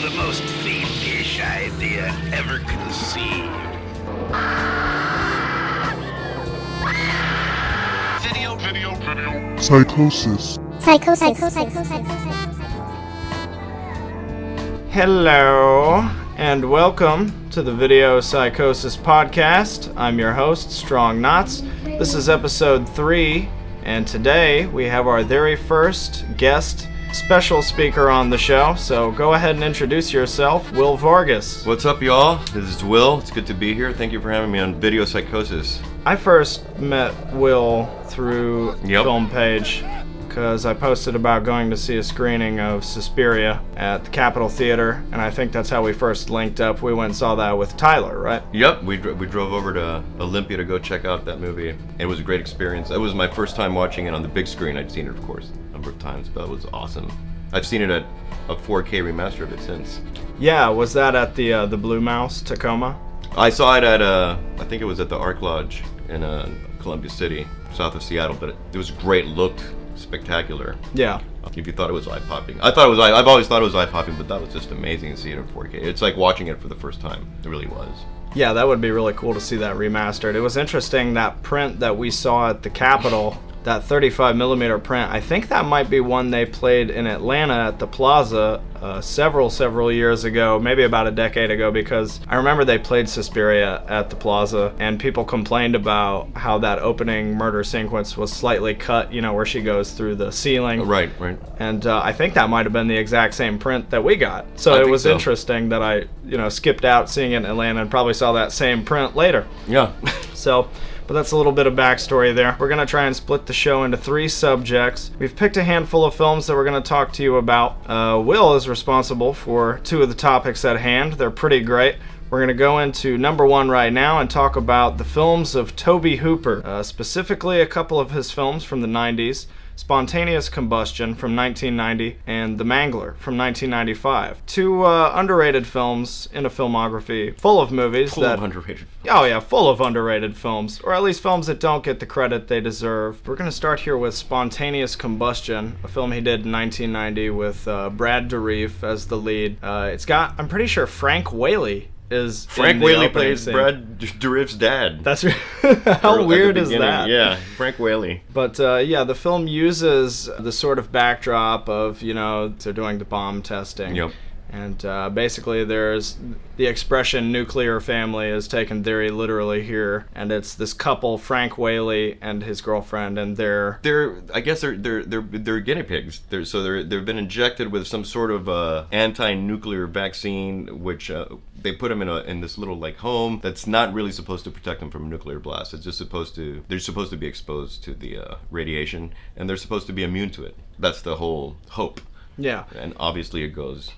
the most fiendish idea ever conceived. Video. Psychosis. Hello, and welcome to the Video Psychosis podcast. I'm your host, Strong Knotz. This is episode 3, and today we have our very first guest special speaker on the show, so go ahead and introduce yourself, Will Vargas. What's up, y'all? This is Will. It's good to be here. Thank you for having me on Video Psychosis. I first met Will through Film Page because I posted about going to see a screening of Suspiria at the Capitol Theater, and I think that's how we first linked up. We went and saw that with Tyler, right? Yep, we drove over to Olympia to go check out that movie. It was a great experience. It was my first time watching it on the big screen. I'd seen it, of course, a number of times, but it was awesome. I've seen it at a 4K remaster of it since. Yeah, was that at the Blue Mouse, Tacoma? I saw it at, I think it was at the Ark Lodge in Columbia City, south of Seattle, but it was great, looked spectacular. Yeah. If you thought it was eye-popping. I've always thought it was eye-popping, but that was just amazing to see it in 4K. It's like watching it for the first time. It really was. Yeah, that would be really cool to see that remastered. It was interesting, that print that we saw at the Capitol, that 35mm print, I think that might be one they played in Atlanta at the Plaza several years ago, maybe about a decade ago, because I remember they played Suspiria at the Plaza, and people complained about how that opening murder sequence was slightly cut, where she goes through the ceiling. Right. And I think that might have been the exact same print that we got. So it was interesting that I, skipped out seeing it in Atlanta and probably saw that same print later. Yeah. But that's a little bit of backstory there. We're going to try and split the show into 3 subjects. We've picked a handful of films that we're going to talk to you about. Will is responsible for 2 of the topics at hand. They're pretty great. We're going to go into number 1 right now and talk about the films of Tobe Hooper, specifically a couple of his films from the 90s. Spontaneous Combustion from 1990 and The Mangler from 1995. 2 underrated films in a filmography full of movies full of underrated. Oh yeah, full of underrated films, or at least films that don't get the credit they deserve. We're going to start here with Spontaneous Combustion, a film he did in 1990 with Brad Dourif as the lead. It's got, I'm pretty sure, Frank Whaley is Frank Whaley plays Brad Dourif's dad. That's how weird is that? Yeah, Frank Whaley. But the film uses the sort of backdrop of, they're doing the bomb testing. Yep. And basically there's the expression nuclear family is taken very literally here, and it's this couple, Frank Whaley and his girlfriend, and they're guinea pigs. They've been injected with some sort of anti-nuclear vaccine, which they put them in this little home that's not really supposed to protect them from a nuclear blast. It's just they're supposed to be exposed to the radiation, and they're supposed to be immune to it. That's the whole hope. Yeah. And obviously it goes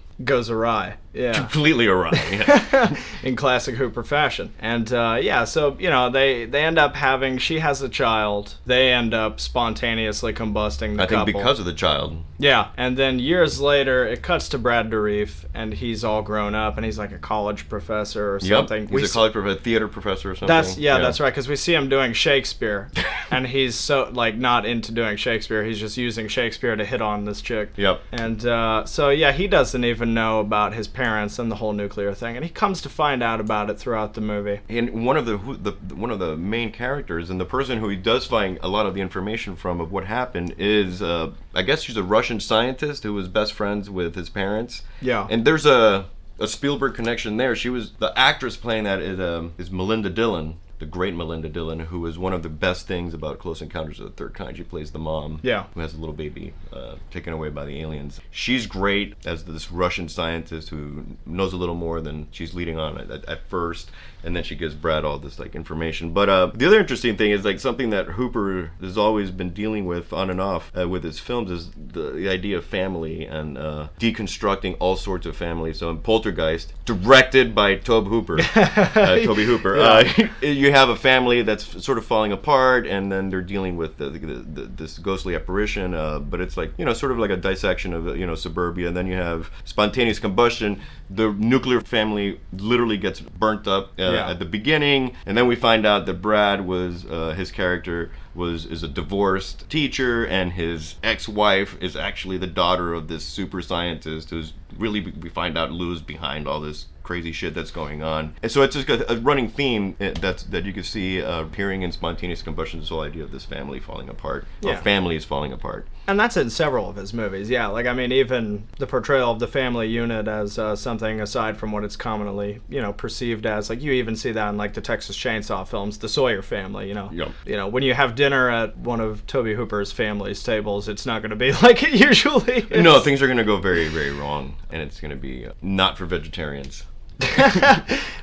awry. Yeah. Completely awry. Yeah. In classic Hooper fashion. And so they end up having, she has a child. They end up spontaneously combusting the couple. I think because of the child. Yeah, and then years later, it cuts to Brad Dourif, and he's all grown up, and he's like a college professor or something. Yep, he's a college professor, theater professor or something. That's right, because we see him doing Shakespeare, and he's so, not into doing Shakespeare. He's just using Shakespeare to hit on this chick. Yep. And he doesn't even know about his parents and the whole nuclear thing, and he comes to find out about it throughout the movie. And one of the main characters, and the person who he does find a lot of the information from of what happened is, I guess she's a Russian scientist who was best friends with his parents. Yeah. And there's a Spielberg connection there. She was the actress playing that is Melinda Dillon. The great Melinda Dillon, who is one of the best things about Close Encounters of the Third Kind. She plays the mom, who has a little baby taken away by the aliens. She's great as this Russian scientist who knows a little more than she's leading on at first, and then she gives Brad all this information. But the other interesting thing is something that Hooper has always been dealing with on and off with his films is the idea of family and deconstructing all sorts of family. So in Poltergeist, directed by Tobe Hooper, you have a family that's sort of falling apart, and then they're dealing with this ghostly apparition, but it's sort of like a dissection of suburbia. And then you have Spontaneous Combustion. The nuclear family literally gets burnt up at the beginning, and then we find out that Brad was his character is a divorced teacher, and his ex-wife is actually the daughter of this super scientist who's really, we find out, Lou's behind all this crazy shit that's going on. And so it's just a running theme that you can see appearing in Spontaneous Combustion, this whole idea of this family falling apart, or families falling apart. And that's in several of his movies, yeah. Like, I mean, even the portrayal of the family unit as something aside from what it's commonly, perceived as. Like, you even see that in, like, the Texas Chainsaw films, the Sawyer family, Yep. When you have dinner at one of Tobe Hooper's family's tables, it's not going to be like it usually is. No, things are going to go very, very wrong, and it's going to be not for vegetarians.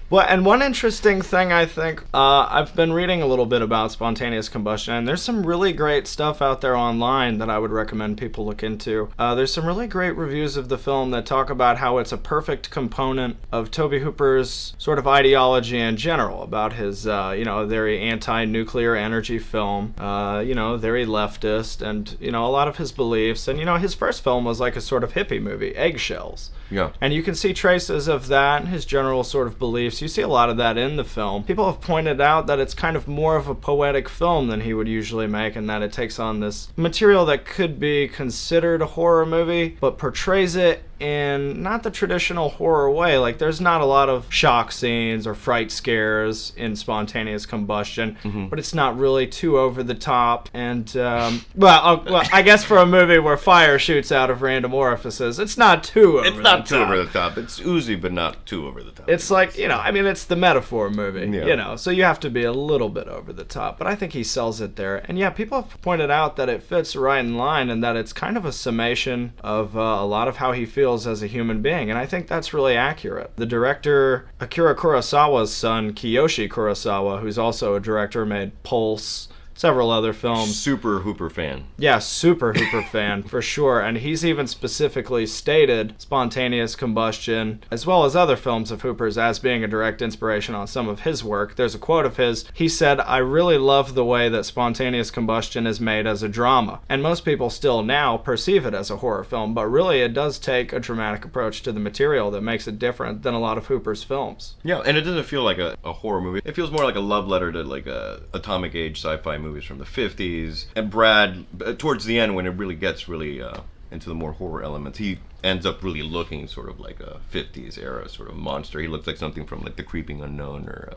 Well, and one interesting thing, I think, I've been reading a little bit about Spontaneous Combustion, and there's some really great stuff out there online that I would recommend people look into. There's some really great reviews of the film that talk about how it's a perfect component of Tobe Hooper's sort of ideology in general, about his, very anti-nuclear energy film, very leftist, and, a lot of his beliefs. And, his first film was like a sort of hippie movie, Eggshells. Yeah. And you can see traces of that and his general sort of beliefs. You see a lot of that in the film. People have pointed out that it's kind of more of a poetic film than he would usually make, and that it takes on this material that could be considered a horror movie, but portrays it in not the traditional horror way. Like, there's not a lot of shock scenes or fright scares in Spontaneous Combustion, but it's not really too over the top. And, I guess for a movie where fire shoots out of random orifices, it's not too over the top. It's not too over the top. It's oozy, but not too over the top. It's like, it's the metaphor movie, so you have to be a little bit over the top. But I think he sells it there. And yeah, people have pointed out that it fits right in line, and that it's kind of a summation of a lot of how he feels as a human being, and I think that's really accurate. The director Akira Kurosawa's son, Kiyoshi Kurosawa, who's also a director, made Pulse, several other films. Super Hooper fan. Yeah, super Hooper fan, for sure. And he's even specifically stated Spontaneous Combustion, as well as other films of Hooper's, as being a direct inspiration on some of his work. There's a quote of his. He said, "I really love the way that Spontaneous Combustion is made as a drama. And most people still now perceive it as a horror film, but really it does take a dramatic approach to the material that makes it different than a lot of Hooper's films." Yeah, and it doesn't feel like a horror movie. It feels more like a love letter to like a atomic age sci-fi movies from the 50s. And Brad, towards the end, when it really gets into the more horror elements, he ends up really looking sort of like a 50s era sort of monster. He looks like something from like The Creeping Unknown, or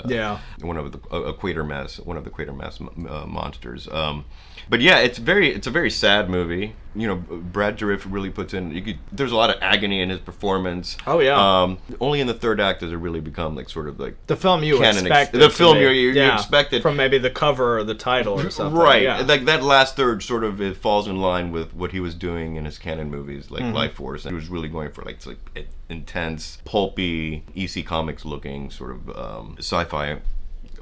one of the Quatermass monsters. But yeah, it's a very sad movie. Brad Dourif really puts in. There's a lot of agony in his performance. Oh yeah. Only in the third act does it really become like sort of like the film you expected. The film you expected from maybe the cover or the title or something. Right. Yeah. Like that last third sort of it falls in line with what he was doing in his canon movies, like Life Force. And he was really going for like intense, pulpy, EC Comics looking sort of sci-fi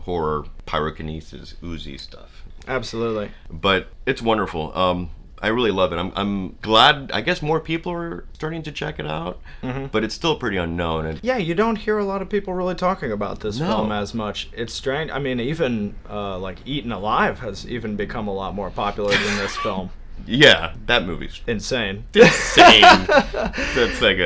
horror, pyrokinesis, oozy stuff. Absolutely. But it's wonderful. I really love it. I'm glad. I guess more people are starting to check it out, but it's still pretty unknown. And yeah, you don't hear a lot of people really talking about this film as much. It's strange. I mean, even like Eaten Alive has even become a lot more popular than this film. Yeah, that movie's insane. That's like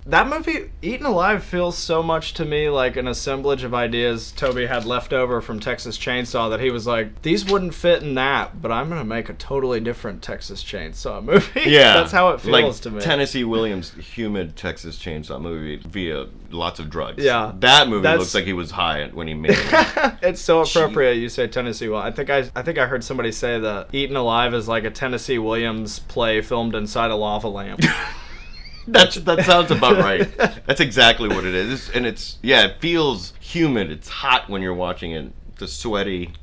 that movie, Eaten Alive, feels so much to me like an assemblage of ideas Tobe had left over from Texas Chainsaw, that he was like, these wouldn't fit in that, but I'm gonna make a totally different Texas Chainsaw movie. Yeah, that's how it feels to me. Tennessee Williams' humid Texas Chainsaw movie via lots of drugs. Yeah, that movie looks like he was high when he made it. It's so appropriate you say Tennessee Williams. I think I heard somebody say that Eaten Alive is like a Tennessee Williams play filmed inside a lava lamp. That sounds about right. That's exactly what it is. And it feels humid. It's hot when you're watching it. It's a sweaty,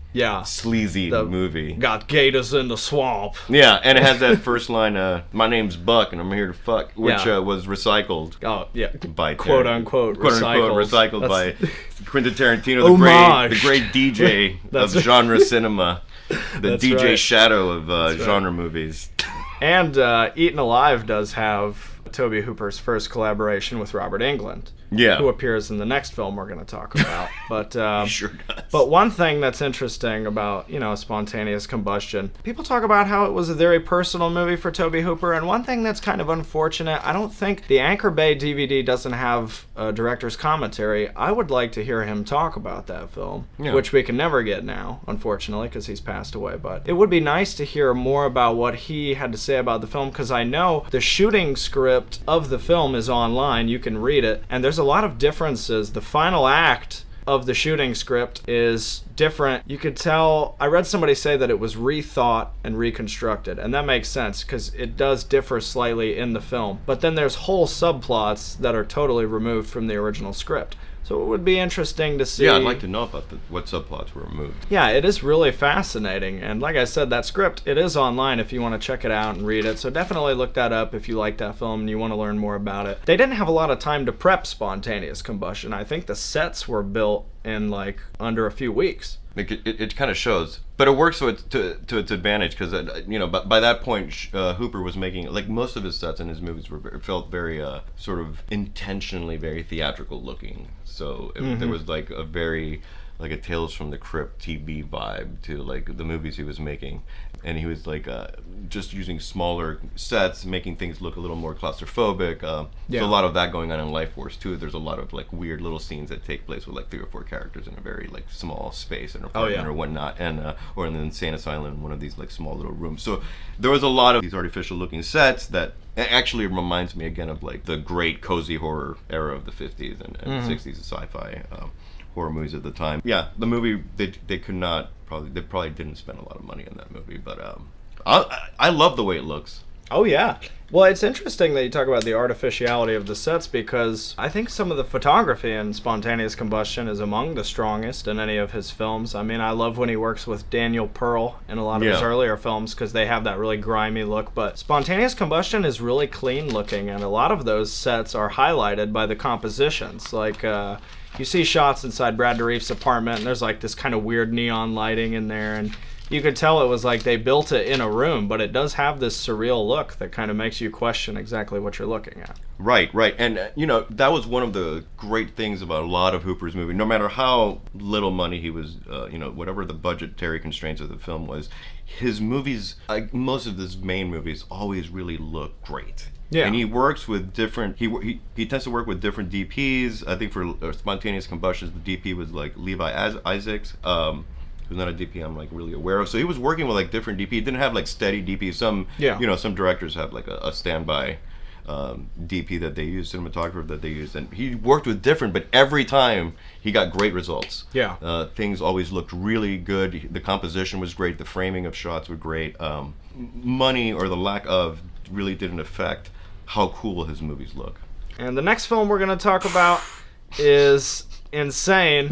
sleazy movie. Got gators in the swamp. Yeah, and it has that first line, my name's Buck and I'm here to fuck, which was recycled. Oh, yeah. By quote unquote recycled by Quentin Tarantino, the great DJ of genre cinema. The DJ Shadow of genre movies. And Eaten Alive does have Tobe Hooper's first collaboration with Robert Englund. Yeah. Who appears in the next film we're going to talk about. But he sure does. But one thing that's interesting about, Spontaneous Combustion, people talk about how it was a very personal movie for Tobe Hooper, and one thing that's kind of unfortunate, I don't think the Anchor Bay DVD doesn't have a director's commentary. I would like to hear him talk about that film, which we can never get now, unfortunately, because he's passed away. But it would be nice to hear more about what he had to say about the film, because I know the shooting script of the film is online. You can read it, and there's a lot of differences. The final act of the shooting script is different. You could tell, I read somebody say that it was rethought and reconstructed, and that makes sense because it does differ slightly in the film. But then there's whole subplots that are totally removed from the original script. So it would be interesting to see. Yeah, I'd like to know about what subplots were removed. Yeah, it is really fascinating. And like I said, that script, it is online if you want to check it out and read it. So definitely look that up if you like that film and you want to learn more about it. They didn't have a lot of time to prep Spontaneous Combustion. I think the sets were built in under a few weeks. It kind of shows, but it works to its advantage because by that point Hooper was making most of his sets in his movies felt very sort of intentionally very theatrical looking. So there was a very a Tales from the Crypt TV vibe to the movies he was making, and he was just using smaller sets, making things look a little more claustrophobic. So a lot of that going on in Life Force too. There's a lot of weird little scenes that take place with 3 or 4 characters in a very small space, an apartment or whatnot, and or in the insane asylum, one of these small little rooms. So there was a lot of these artificial looking sets that actually reminds me again of the great cozy horror era of the 50s and 60s of sci-fi. Horror movies at the time. Yeah, the movie they probably didn't spend a lot of money on that movie, but I love the way it looks. Oh yeah. Well, it's interesting that you talk about the artificiality of the sets because I think some of the photography in Spontaneous Combustion is among the strongest in any of his films. I mean, I love when he works with Daniel Pearl in a lot of his earlier films because they have that really grimy look, but Spontaneous Combustion is really clean looking, and a lot of those sets are highlighted by the compositions. You see shots inside Brad Dourif's apartment, and there's this kind of weird neon lighting in there, and you could tell it was they built it in a room, but it does have this surreal look that kind of makes you question exactly what you're looking at. Right. And, that was one of the great things about a lot of Hooper's movies. No matter how little money he was, whatever the budgetary constraints of the film was, his movies, most of his main movies, always really look great. Yeah. And he works with different, he tends to work with different DPs. I think for Spontaneous Combustion, the DP was Levi Isaacs, who's not a DP I'm really aware of. So he was working with different DP. He didn't have steady DP. Some some directors have a standby DP that they use, cinematographer that they use, and he worked with different, but every time he got great results. Yeah. Things always looked really good. The composition was great. The framing of shots were great. Money or the lack of really didn't affect how cool his movies look. And the next film we're going to talk about is insane.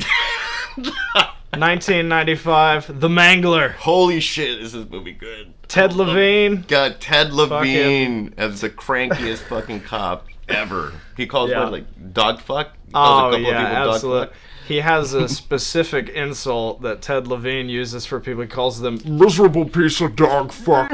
1995, The Mangler. Holy shit, is this movie good. Ted Levine. God, Ted Levine as the crankiest fucking cop ever. He calls dog fuck? He calls a couple of people absolutely. Dog fuck. He has a specific insult that Ted Levine uses for people. He calls them miserable piece of dog fuck.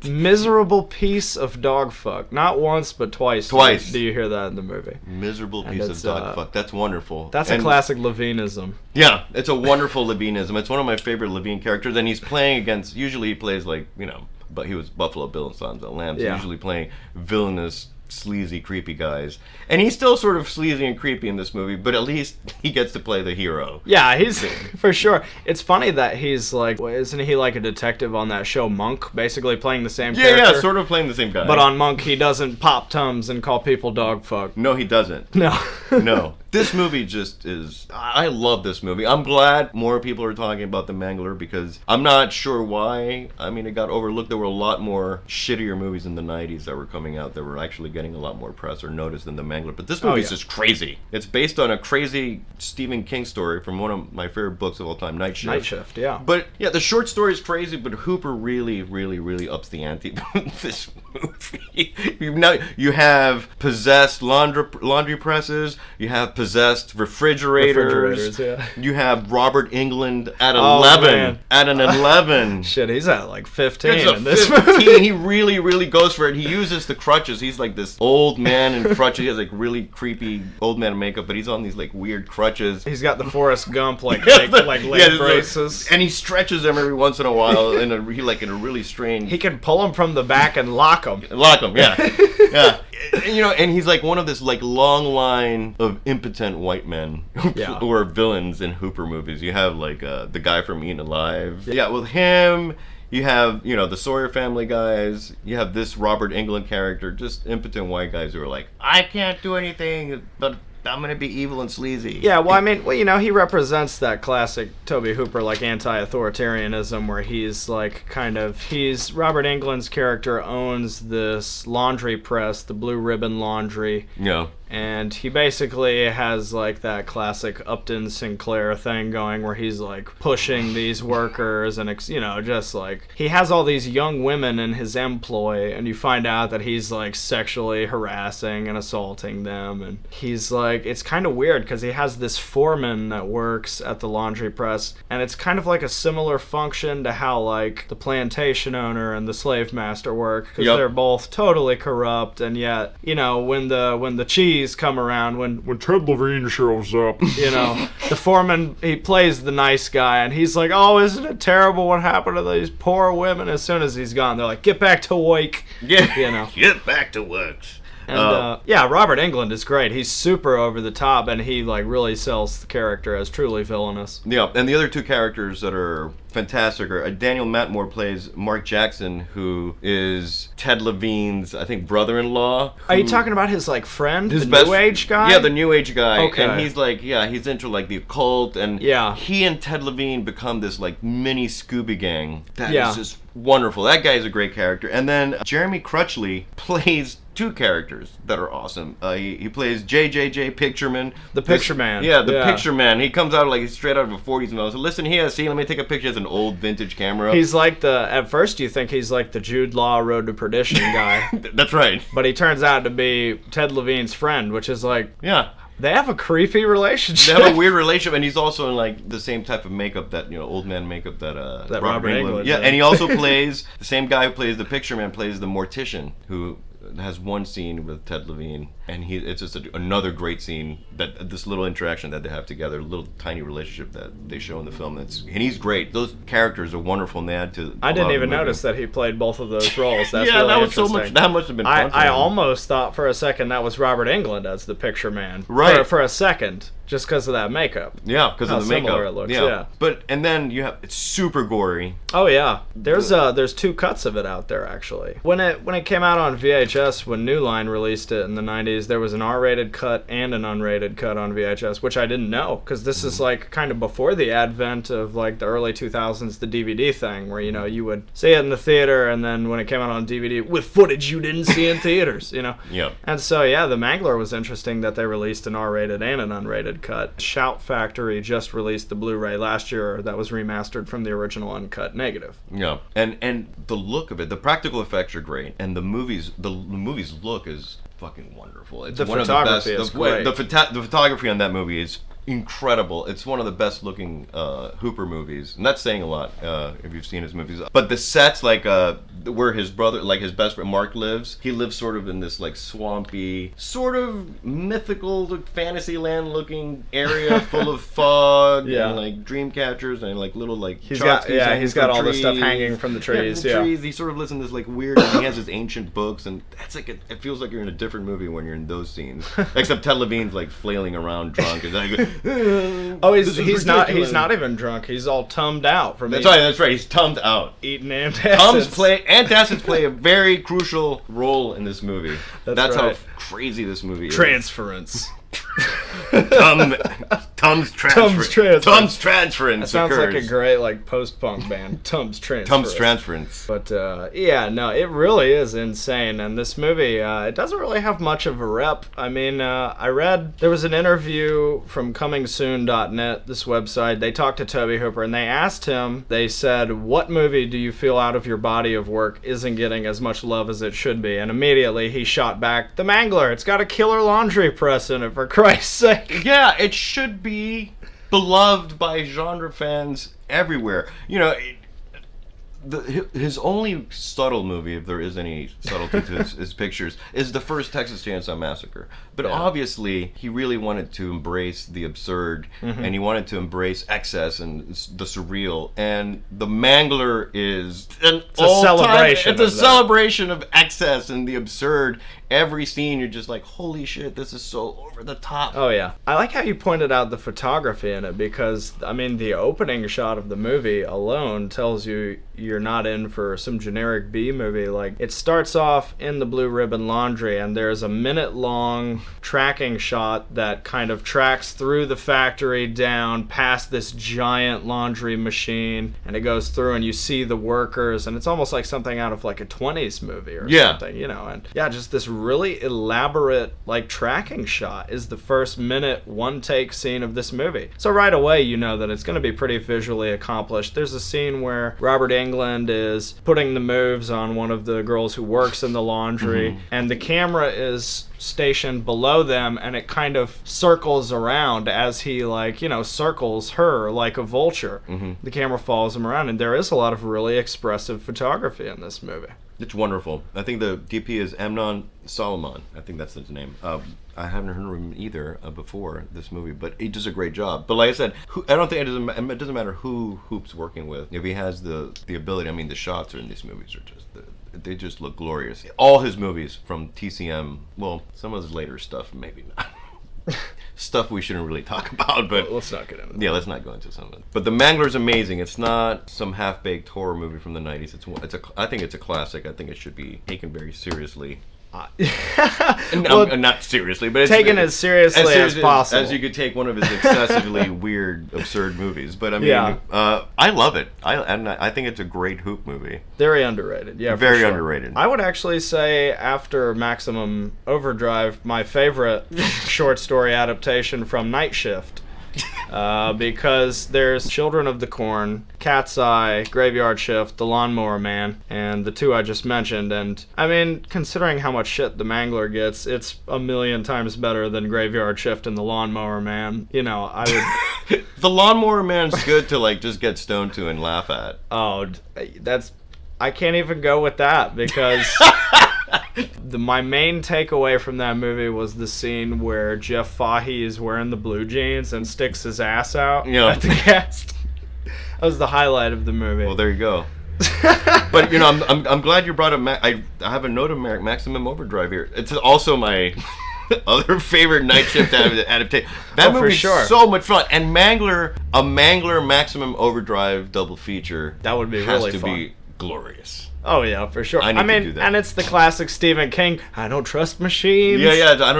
Miserable piece of dog fuck. Not once, but twice. Twice. Do you hear that in the movie? Miserable piece of dog fuck. That's wonderful. That's a classic Levineism. Yeah, it's a wonderful Levineism. It's one of my favorite Levine characters, and he's playing against, usually he plays but he was Buffalo Bill in Silence of the Lambs. Yeah. Usually playing villainous, sleazy, creepy guys. And he's still sort of sleazy and creepy in this movie, but at least he gets to play the hero. Yeah, he's for sure. It's funny that he's isn't he a detective on that show Monk, basically playing the same character? Yeah, sort of playing the same guy. But on Monk, he doesn't pop Tums and call people dog fuck. No, he doesn't. No. No. This movie just is... I love this movie. I'm glad more people are talking about The Mangler because I'm not sure why. I mean, it got overlooked. There were a lot more shittier movies in the 90s that were coming out that were actually getting a lot more press or notice than The Mangler. But this movie is just crazy. It's based on a crazy Stephen King story from one of my favorite books of all time, Night Shift. Night Shift, yeah. But, yeah, the short story is crazy, but Hooper really, really, really ups the ante with this movie. You have possessed laundry presses. You have possessed refrigerators. Yeah. You have Robert Englund at 11. Man. At an 11. Shit, he's at like 15 in this movie. He really, really goes for it. He uses the crutches. He's like this old man in crutches. He has like really creepy old man makeup, but he's on these like weird crutches. He's got the Forrest Gump like leg braces, and he stretches them every once in a while in a really strange. He can pull them from the back and lock them. Yeah, yeah. And he's like one of this like long line of impotent white men who are villains in Hooper movies. You have like the guy from Eaten Alive. Yeah, with him. You have, the Sawyer family guys. You have this Robert Englund character, just impotent white guys who are like, I can't do anything, but I'm gonna be evil and sleazy. Yeah, well, I mean, he represents that classic Tobe Hooper like anti-authoritarianism, where he's like Robert Englund's character owns this laundry press, the Blue Ribbon Laundry. Yeah. And he basically has like that classic Upton Sinclair thing going, where he's like pushing these workers and just like he has all these young women in his employ, and you find out that he's like sexually harassing and assaulting them, and he's like, it's kind of weird because he has this foreman that works at the laundry press, and it's kind of like a similar function to how like the plantation owner and the slave master work, because they're both totally corrupt, and yet when the cheese come around, when Ted Levine shows up, the foreman, he plays the nice guy, and he's like, oh, isn't it terrible what happened to these poor women? As soon as he's gone, they're like, get back to work. Get back to work. And Robert Englund is great. He's super over the top, and he like really sells the character as truly villainous. Yeah, and the other two characters that are fantastic are Daniel Matmore plays Mark Jackson, who is Ted Levine's, I think, brother-in-law. Are you talking about his like friend, the New Age guy? Yeah, the New Age guy. Okay. And he's like, he's into like the occult, and he and Ted Levine become this like mini Scooby gang. That is just wonderful. That guy is a great character. And then Jeremy Crutchley plays two characters that are awesome. He plays JJJ Pictureman. The Picture Man. Yeah, the Picture Man. He comes out like he's straight out of a 40s movie. So listen here, see, let me take a picture. He has an old vintage camera. He's like at first you think he's like the Jude Law Road to Perdition guy. That's right. But he turns out to be Ted Levine's friend, which is like... Yeah. They have a creepy relationship. They have a weird relationship, and he's also in like the same type of makeup that old man makeup that Robert Englund. Yeah, and he also plays the same guy who plays the Picture Man plays the mortician, who has one scene with Ted Levine, and it's just another great scene, that this little interaction that they have together, a little tiny relationship that they show in the film. And he's great. Those characters are wonderful, and they add to. I didn't even notice that he played both of those roles. That's yeah, really that was interesting. so much. That must have been fun. I almost thought for a second that was Robert Englund as the Picture Man. Right. For a second. Just because of that makeup. Yeah, because of the makeup. How similar it looks, yeah. And then it's super gory. Oh yeah, there's two cuts of it out there actually. When it came out on VHS, when New Line released it in the 90s, there was an R-rated cut and an unrated cut on VHS, which I didn't know, because this is like kind of before the advent of like the early 2000s, the DVD thing, where you would see it in the theater, and then when it came out on DVD with footage you didn't see in theaters, Yep. And so the Mangler was interesting that they released an R-rated and an unrated cut. Shout Factory just released the Blu-ray last year that was remastered from the original uncut negative. Yeah, and the look of it, the practical effects are great, and the movie's look is fucking wonderful. It's the one photography of the is best. great. The photography on that movie is incredible. It's one of the best looking Hooper movies, and that's saying a lot if you've seen his movies. But the sets, like where his brother, like his best friend Mark lives, he lives sort of in this like swampy, sort of mythical fantasyland looking area full of fog and like dream catchers and like little like he's got all the stuff hanging from the trees. Trees. He sort of lives in this like weird. And he has his ancient books, and that's like it feels like you're in a different movie when you're in those scenes. Except Ted Levine's like flailing around drunk and like. He's not even drunk. He's all tummed out from. That's right. He's tummed out. Eating antacids. Antacids play a very crucial role in this movie. That's right. how crazy this movie is. Transference. Tom's transference. Tom's transference. That sounds occurs. like a great like post-punk band. Tom's transference. Tom's transference. But yeah, no, it really is insane. And this movie, it doesn't really have much of a rep. I mean, I read there was an interview from ComingSoon.net, this website. They talked to Tobe Hooper and they asked him. They said, "What movie do you feel out of your body of work isn't getting as much love as it should be?" And immediately he shot back, "The Mangler. It's got a killer laundry press in it, for Christ's sake." Yeah, it should be beloved by genre fans everywhere. You know, his only subtle movie, if there is any subtlety to his pictures, is the first Texas Chainsaw Massacre. But obviously, he really wanted to embrace the absurd, and he wanted to embrace excess and the surreal. And The Mangler is a celebration. It's a celebration of excess and the absurd. Every scene, you're just like, holy shit, this is so over the top. Oh, yeah. I like how you pointed out the photography in it because, I mean, the opening shot of the movie alone tells you you're not in for some generic B movie. Like, it starts off in the Blue Ribbon Laundry, and there's a minute-long tracking shot that kind of tracks through the factory down past this giant laundry machine, and it goes through, and you see the workers, and it's almost like something out of, like, a 20s movie or something, you know. And, yeah, just this really elaborate like tracking shot is the first minute one take scene of this movie. So right away you know that it's going to be pretty visually accomplished. There's a scene where Robert Englund is putting the moves on one of the girls who works in the laundry, and the camera is stationed below them and it kind of circles around as he like, you know, circles her like a vulture. The camera follows him around and there is a lot of really expressive photography in this movie. It's wonderful. I think the DP is Amnon Solomon. I think that's his name. I haven't heard of him either before this movie, but he does a great job. But like I said, I don't think it doesn't matter who Hoop's working with. If he has the ability, I mean, the shots in these movies are just they just look glorious. All his movies from TCM, well, some of his later stuff maybe not. Stuff we shouldn't really talk about, but let's not get into that. Yeah, let's not go into some of it. But The Mangler's amazing. It's not some half-baked horror movie from the 90s. I think it's a classic. I think it should be taken very seriously. Not seriously, but it's taken as seriously as possible. As you could take one of his excessively weird, absurd movies. But I mean, I love it. I think it's a great Hoop movie. Very underrated. Yeah, very underrated. I would actually say after Maximum Overdrive, my favorite short story adaptation from Night Shift. Because there's Children of the Corn, Cat's Eye, Graveyard Shift, The Lawnmower Man, and the two I just mentioned. And I mean, considering how much shit The Mangler gets, it's a million times better than Graveyard Shift and The Lawnmower Man. You know, I would. The Lawnmower Man's good to like just get stoned to and laugh at. Oh, I can't even go with that because. My main takeaway from that movie was the scene where Jeff Fahey is wearing the blue jeans and sticks his ass out at the cast. That was the highlight of the movie. Well, there you go. But you know, I'm glad you brought up. I have a note of Maximum Overdrive here. It's also my other favorite Night Shift adaptation. That movie's so much fun. And a Mangler Maximum Overdrive double feature. That would be really fun. Has to be glorious. Oh yeah, for sure. I mean, and it's the classic Stephen King. I don't trust machines. Yeah. I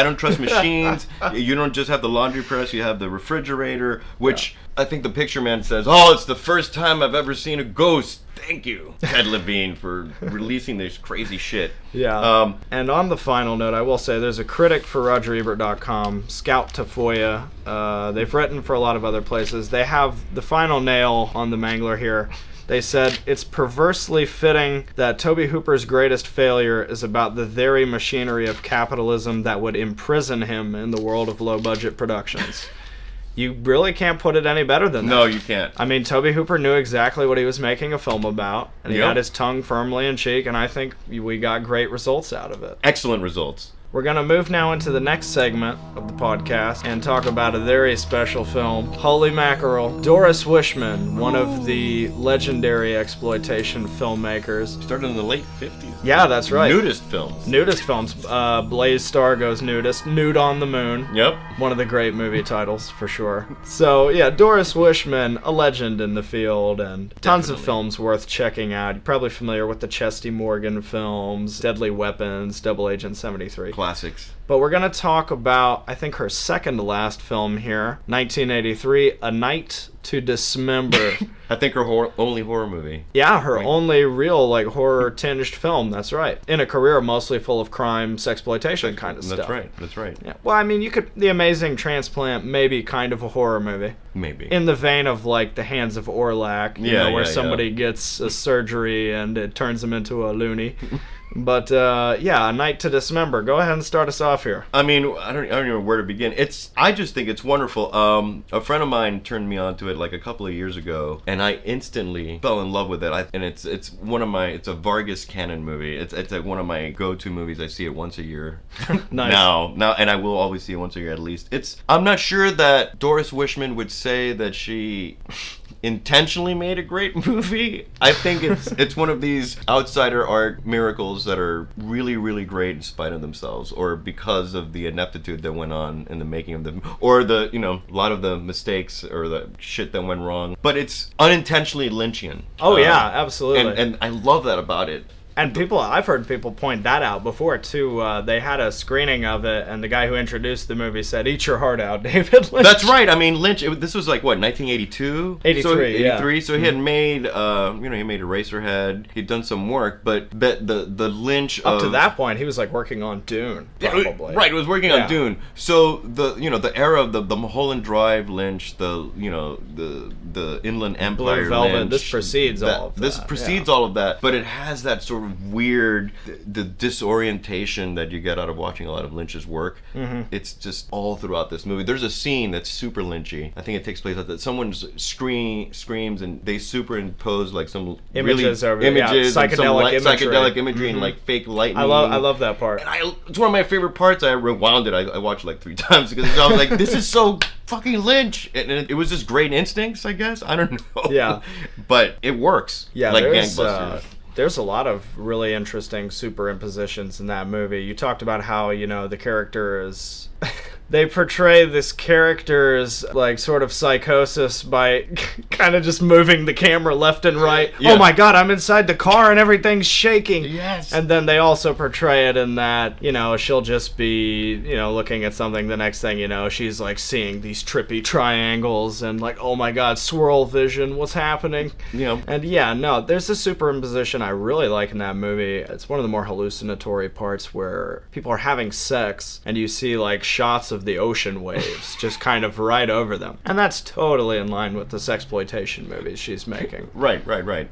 don't trust machines. You don't just have the laundry press. You have the refrigerator, which I think the picture man says, "Oh, it's the first time I've ever seen a ghost." Thank you, Ted Levine, for releasing this crazy shit. Yeah. And on the final note, I will say there's a critic for RogerEbert.com, Scout Tafoya. They've written for a lot of other places. They have the final nail on The Mangler here. They said, "It's perversely fitting that Tobe Hooper's greatest failure is about the very machinery of capitalism that would imprison him in the world of low-budget productions." You really can't put it any better than that. No, you can't. I mean, Tobe Hooper knew exactly what he was making a film about, and he had his tongue firmly in cheek, and I think we got great results out of it. Excellent results. We're going to move now into the next segment of the podcast and talk about a very special film. Holy mackerel. Doris Wishman, one of the legendary exploitation filmmakers. Started in the late 50s. Yeah, that's right. Nudist films. Blaze Star Goes Nudist. Nude on the Moon. Yep. One of the great movie titles, for sure. So, yeah, Doris Wishman, a legend in the field, and tons of films worth checking out. You're probably familiar with the Chesty Morgan films, Deadly Weapons, Double Agent 73. classics. But we're going to talk about, I think, her second to last film here, 1983, A Night to Dismember. I think her only horror movie. Yeah, her only real, like, horror-tinged film, that's right. In a career mostly full of crime, sexploitation kind of stuff. That's right. Yeah. Well, I mean, you could, The Amazing Transplant, maybe kind of a horror movie. Maybe. In the vein of, like, The Hands of Orlac, where somebody gets a surgery and it turns them into a loony. But, A Night to Dismember. Go ahead and start us off here. I mean, I don't even know where to begin. I just think it's wonderful. A friend of mine turned me on to it like a couple of years ago, and I instantly fell in love with it. It's a Vargas canon movie. It's like one of my go-to movies. I see it once a year. Nice. now, and I will always see it once a year at least. I'm not sure that Doris Wishman would say that she intentionally made a great movie. I think it's one of these outsider art miracles that are really, really great in spite of themselves, or because of the ineptitude that went on in the making of them, or a lot of the mistakes or the shit that went wrong. But it's unintentionally Lynchian. Oh yeah, absolutely. And I love that about it. And I've heard people point that out before too. They had a screening of it, and the guy who introduced the movie said, "Eat your heart out, David Lynch." That's right. I mean, Lynch. This was like what, 1982? 83. So, 83. Yeah. So he had made, he made Eraserhead. He'd done some work, but the Lynch up to that point, he was like working on Dune, probably. Right. He was working on Dune. So the era of the Mulholland Drive Lynch, the Inland Empire Blue Velvet. Lynch. This precedes all of that. This precedes all of that, but it has that sort of weird, the disorientation that you get out of watching a lot of Lynch's work. Mm-hmm. It's just all throughout this movie. There's a scene that's super Lynchy. I think it takes place like that. Someone screams and they superimpose like some images really, over images, psychedelic imagery, and like fake lightning. I love that part. And it's one of my favorite parts. I rewound it. I watched it like 3 times because I was like, this is so fucking Lynch. And it was just great instincts, I guess. I don't know. Yeah. But it works. Yeah, like gangbusters. There's a lot of really interesting superimpositions in that movie. You talked about how, the character is... They portray this character's, like, sort of psychosis by kind of just moving the camera left and right. Yeah. Oh my god, I'm inside the car and everything's shaking. Yes. And then they also portray it in that, she'll just be, looking at something. The next thing you know, she's, like, seeing these trippy triangles and, like, oh my god, swirl vision, what's happening? Yeah. And there's a superimposition I really like in that movie. It's one of the more hallucinatory parts where people are having sex and you see, like, shots of the ocean waves just kind of right over them, and that's totally in line with the sexploitation movies she's making. Right.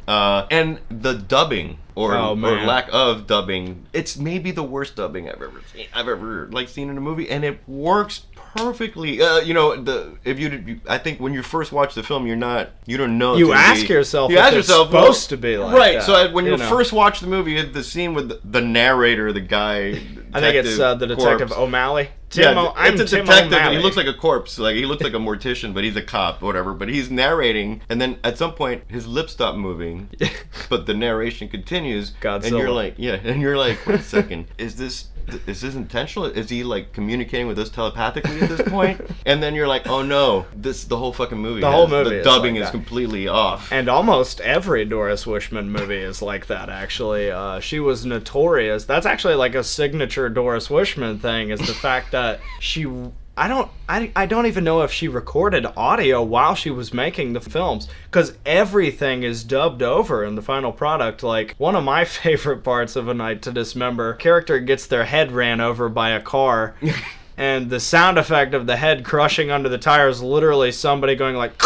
And the dubbing or lack of dubbing, it's maybe the worst dubbing I've ever seen in a movie, and it works perfectly. I think when you first watch the film, you don't know. You ask yourself if it's supposed to be like right. that. So when you first watch the movie, the scene with the narrator, the guy. I think it's the detective corpse. O'Malley. It's a detective. And he looks like a corpse. Like he looks like a mortician, but he's a cop, or whatever. But he's narrating, and then at some point his lips stop moving, but the narration continues. Godzilla. And you're like, wait a second, is this intentional? Is he like communicating with us telepathically at this point? And then you're like, oh no, the whole fucking movie. The dubbing is completely off. And almost every Doris Wishman movie is like that. Actually, she was notorious. That's actually like a signature Doris Wishman thing. Is the fact that she. I don't even know if she recorded audio while she was making the films, because everything is dubbed over in the final product. Like, one of my favorite parts of A Night to Dismember, character gets their head ran over by a car, and the sound effect of the head crushing under the tire is literally somebody going like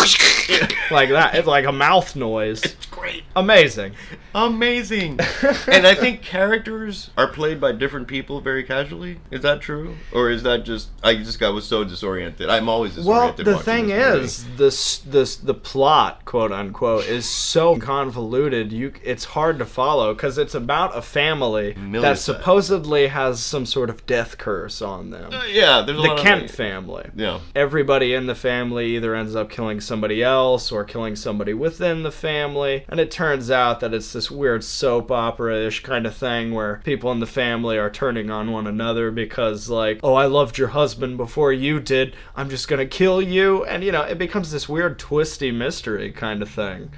like that. It's like a mouth noise. It's great. Amazing. And I think characters are played by different people very casually. Is that true? Or is that just I was so disoriented? I'm always disoriented. Well, the thing is, the plot, quote unquote, is so convoluted. It's hard to follow because it's about a family that supposedly has some sort of death curse on them. There's a lot the Kent family. Yeah. Everybody in the family either ends up killing somebody else or killing somebody within the family, and it turns out that it's this weird soap opera-ish kind of thing where people in the family are turning on one another because, like, oh, I loved your husband before you did, I'm just gonna kill you, and it becomes this weird twisty mystery kind of thing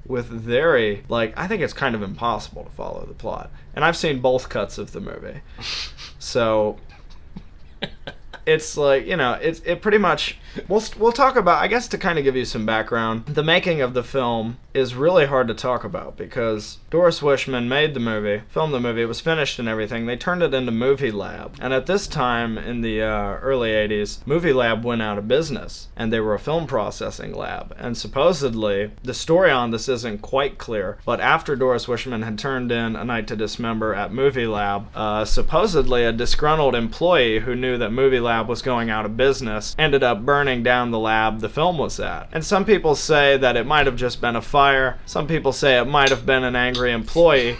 with very, like, I think it's kind of impossible to follow the plot, and I've seen both cuts of the movie. So It's like, you know, it pretty much, we'll talk about, I guess to kind of give you some background, the making of the film is really hard to talk about because Doris Wishman made the movie, filmed the movie, it was finished and everything. They turned it into Movie Lab. And at this time in the early 80s, Movie Lab went out of business and they were a film processing lab. And supposedly, the story on this isn't quite clear, but after Doris Wishman had turned in A Night to Dismember at Movie Lab, supposedly a disgruntled employee who knew that Movie Lab was going out of business ended up burning down the lab the film was at. And some people say that it might have just been a fire. Some people say it might have been an angry employee.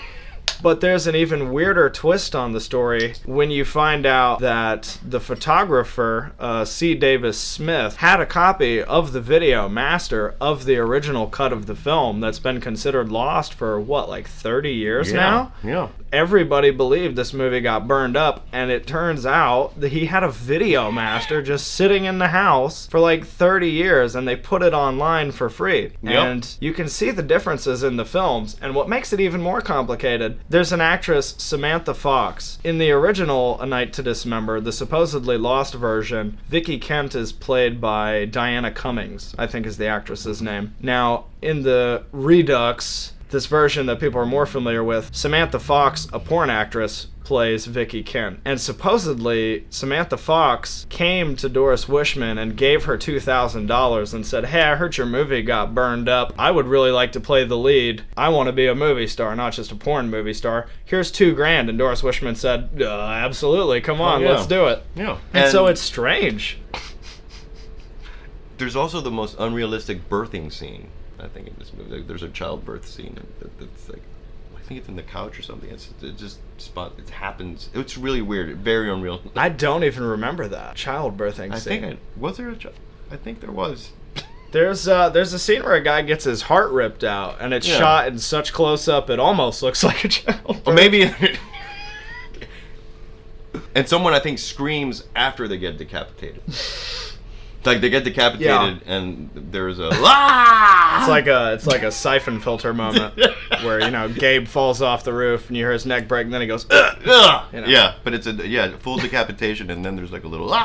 But there's an even weirder twist on the story when you find out that the photographer, C. Davis Smith, had a copy of the video master of the original cut of the film that's been considered lost for, what, like 30 years now? Yeah. Everybody believed this movie got burned up, and it turns out that he had a video master just sitting in the house for like 30 years, and they put it online for free. Yep. And you can see the differences in the films, and what makes it even more complicated, there's an actress, Samantha Fox. In the original A Night to Dismember, the supposedly lost version, Vicki Kent is played by Diana Cummings, I think is the actress's name. Now, in the Redux, this version that people are more familiar with, Samantha Fox, a porn actress, plays Vicki Kent. And supposedly, Samantha Fox came to Doris Wishman and gave her $2,000 and said, hey, I heard your movie got burned up. I would really like to play the lead. I want to be a movie star, not just a porn movie star. Here's $2,000. And Doris Wishman said, absolutely, come on, let's do it. Yeah. And so it's strange. There's also the most unrealistic birthing scene, I think, in this movie. Like, there's a childbirth scene that's like, I think it's in the couch or something. It happens. It's really weird. Very unreal. I don't even remember that childbirthing scene. I think there was. There's a scene where a guy gets his heart ripped out, and it's shot in such close up it almost looks like a child. Or maybe. And someone, I think, screams after they get decapitated. Like they get decapitated, and there's a it's like a siphon filter moment where, you know, Gabe falls off the roof and you hear his neck break and then he goes ugh, you know? Yeah, but it's a full decapitation, and then there's like a little